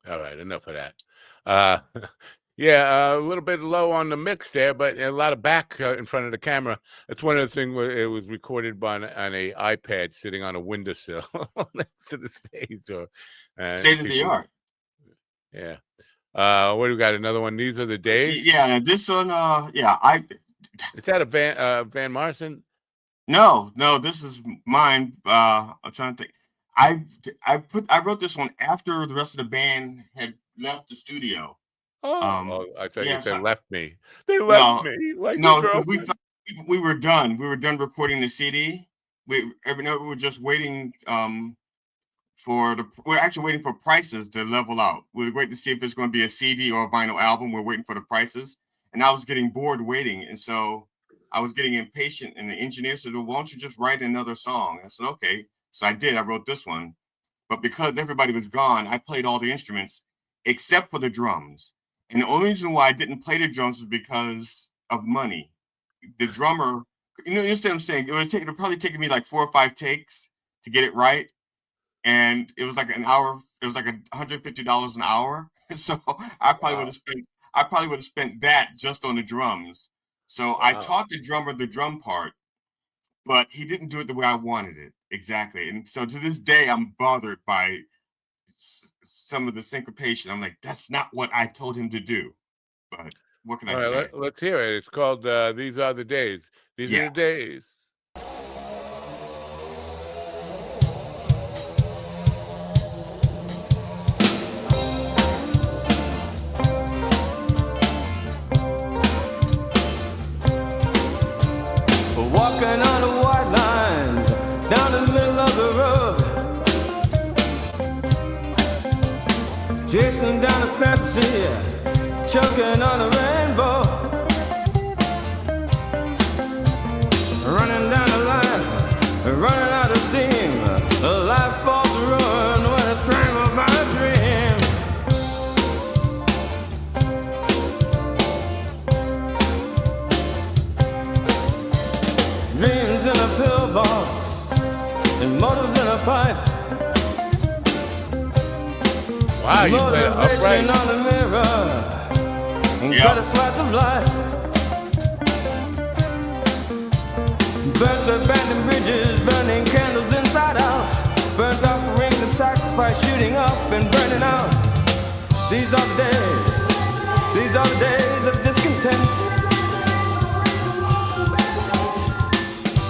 All right, enough of that. Yeah, a little bit low on the mix there, but a lot of back in front of the camera. That's one of the things where it was recorded on a iPad sitting on a windowsill next to the stage. Or state of the art. Yeah. What do we got? Another one. These are the days. Yeah, this one. Is that a Van Morrison? No, this is mine. I'm trying to think. I wrote this one after the rest of the band had left the studio. I thought you said left me. They left me. Like no, we were done. We were done recording the CD. We were just waiting we're actually waiting for prices to level out. We're waiting to see if it's going to be a CD or a vinyl album. We're waiting for the prices, and I was getting bored waiting, and so I was getting impatient. And the engineer said, "Well, why don't you just write another song?" I said, "Okay." So I did. I wrote this one. But because everybody was gone, I played all the instruments except for the drums. And the only reason why I didn't play the drums was because of money. The drummer, you understand what I'm saying? It would probably take me like 4 or 5 takes to get it right. And it was like an hour. It was like $150 an hour. So I probably would have spent that just on the drums. So I taught the drummer the drum part, but he didn't do it the way I wanted it exactly. And so to this day, I'm bothered by some of the syncopation. I'm like, that's not what I told him to do. But what can I say? Let's hear it. It's called "These Are the Days." These are the days. Walking on the white lines down the middle of the road, chasing down a fantasy, choking on a rainbow, running down the line, running out of steam. Life falls to ruin when it's strangled by a dream. Dreams in a pillbox and motives in a pipe. Wow, you played it upright. On the mirror and cut a slice of life. Burnt abandoned bridges, burning candles inside out. Burnt offerings of sacrifice, shooting up and burning out. These are the days of discontent.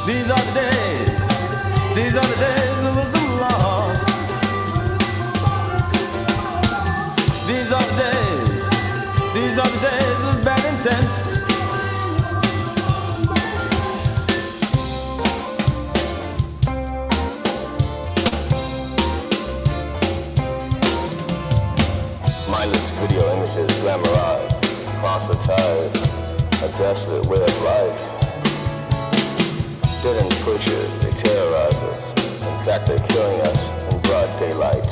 These are the days of wisdom lost. These are the days of bad intent. Mindless video images glamorize, proselytize a desolate way of life. Dead end pushes, they terrorize us. In fact, they're killing us in broad daylight.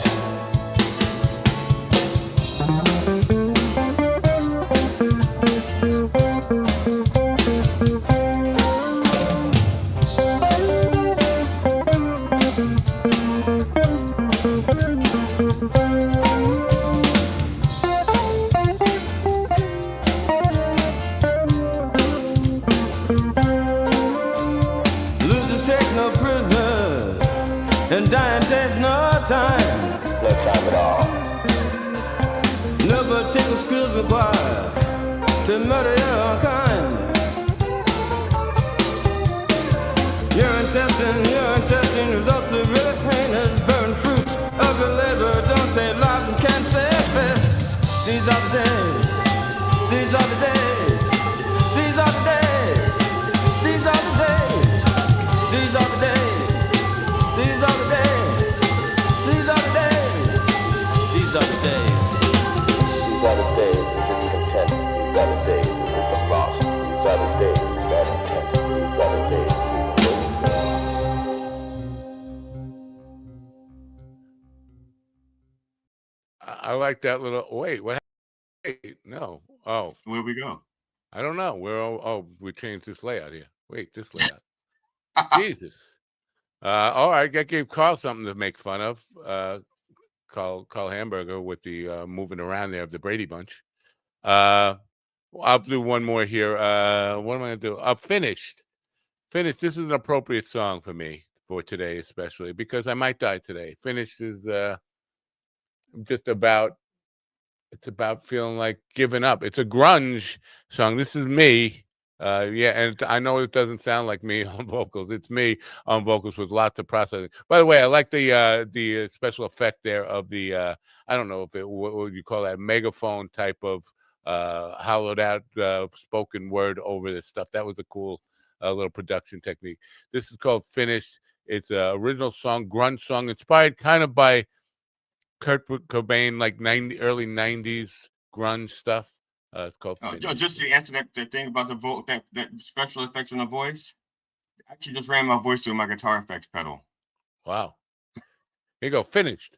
And dying takes no time. No time at all. No particular skills required to murder your kind. Your intestine results of really heinous. Burn fruits of your labor. Don't save lives and can't save this. These are the days. These are the days. These are the days. These are the days. These are the days. These are the days. These are the days. These are the days. These are the days of discontent. These are the days of wisdom lost. These are the days of bad intent. These are the days of I like that little. Wait, what? Wait, no. Oh, where we go? I don't know. We changed this layout here. Wait, this layout. Jesus. All right, I gave Carl something to make fun of. Carl Hamburger with the moving around there of the Brady Bunch. I'll do one more here. What am I going to do? Finished. Finished. This is an appropriate song for me for today, especially because I might die today. Finished is just about. It's about feeling like giving up. It's a grunge song. This is me. And I know it doesn't sound like me on vocals. It's me on vocals with lots of processing. By the way, I like the special effect there of the I don't know if what would you call that, megaphone type of hollowed out spoken word over this stuff. That was a cool little production technique. This is called Finished. It's an original song, grunge song, inspired kind of by Kurt Cobain, like early 90s grunge stuff. It's called just to answer that thing about the that special effects on the voice. I actually just ran my voice through my guitar effects pedal. Wow. Here you go. Finished.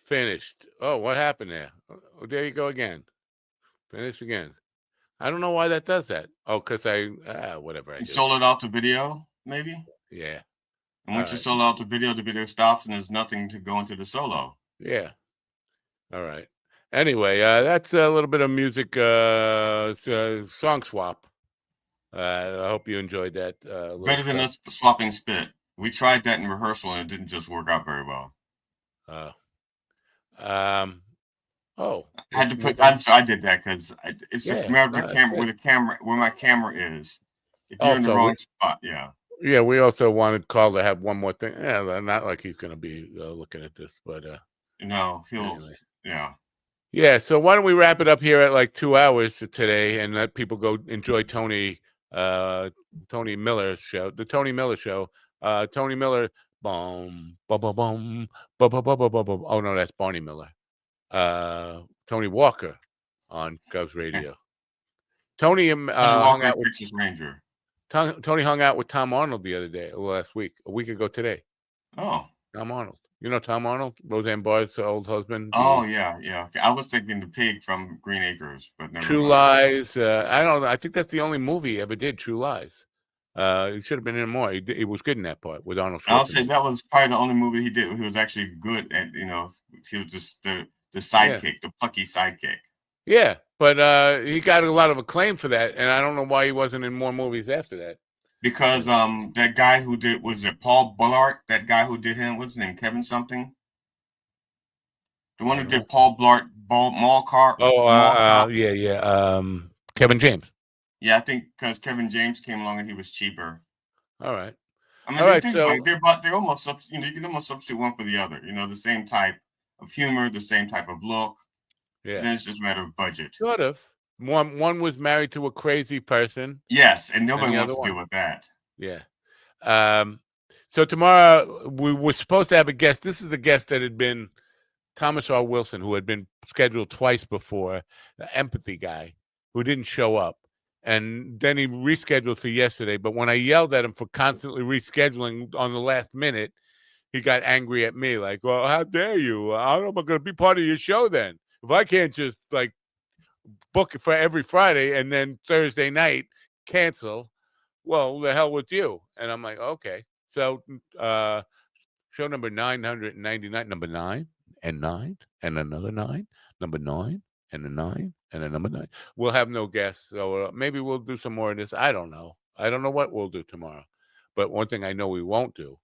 Finished. Oh, what happened there? Oh, there you go again. Finish again. I don't know why that does that. Oh, because whatever I do. Sold it out to video, maybe? Yeah. And once you sold out the video stops and there's nothing to go into the solo. Yeah. All right. Anyway, that's a little bit of music song swap. I hope you enjoyed that. Better than us swapping spit. We tried that in rehearsal and it didn't just work out very well. I had to put. I'm sorry, I did that because it's the camera where my camera is. If you're in the wrong spot, yeah. Yeah, we also wanted Carl to have one more thing. Yeah, not like he's going to be looking at this, but no, he'll. Anyway. Yeah. Yeah. So why don't we wrap it up here at like 2 hours today and let people go enjoy Tony Miller's show, the Tony Miller Show. Tony Miller. Boom, boom, boom, boom, boom, boom, boom, boom, boom. Oh no, that's Barney Miller. Tony Walker on Gov's Radio. Tony hung out with Texas Ranger. Tony hung out with Tom Arnold the other day, last week, a week ago today. Oh, Tom Arnold. You know Tom Arnold, Roseanne Barr's old husband. Oh yeah. I was thinking the pig from Green Acres, but never. True Lies. I don't know. I think that's the only movie he ever did. True Lies. He should have been in more. He was good in that part with Arnold Schwarzenegger. I'll say that was probably the only movie he did. He was actually good at. He was just the sidekick, the plucky sidekick. Yeah, but he got a lot of acclaim for that, and I don't know why he wasn't in more movies after that. Because that guy who did, was it Paul Blart? That guy who did him, what's his name? Kevin something? The one who did Paul Blart Mall Cop. Yeah. Kevin James. Yeah, I think because Kevin James came along and he was cheaper. All right. I mean, they're almost you can almost substitute one for the other. The same type of humor, the same type of look. Yeah. And it's just a matter of budget. Sort of. One was married to a crazy person. Yes, and nobody wants to deal with that. Yeah. So tomorrow we were supposed to have a guest. This is a guest that had been Thomas R. Wilson, who had been scheduled twice before, the empathy guy, who didn't show up. And then he rescheduled for yesterday. But when I yelled at him for constantly rescheduling on the last minute, he got angry at me. Like, well, how dare you? How am I going to be part of your show then? If I can't just book it for every Friday and then Thursday night cancel, well, the hell with you. And I'm like, okay. So show number 999, number 9 and 9 and another 9, number 9 and a 9 and a number 9. We'll have no guests. So maybe we'll do some more of this. I don't know. I don't know what we'll do tomorrow. But one thing I know we won't do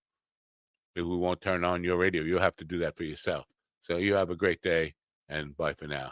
is we won't turn on your radio. You'll have to do that for yourself. So you have a great day and bye for now.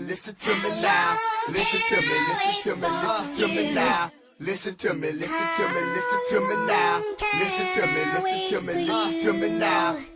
listen to me now. Listen to me, listen to me, listen to me now. Listen to me, listen to me, listen to me now. Listen to me, listen to me, listen to me now.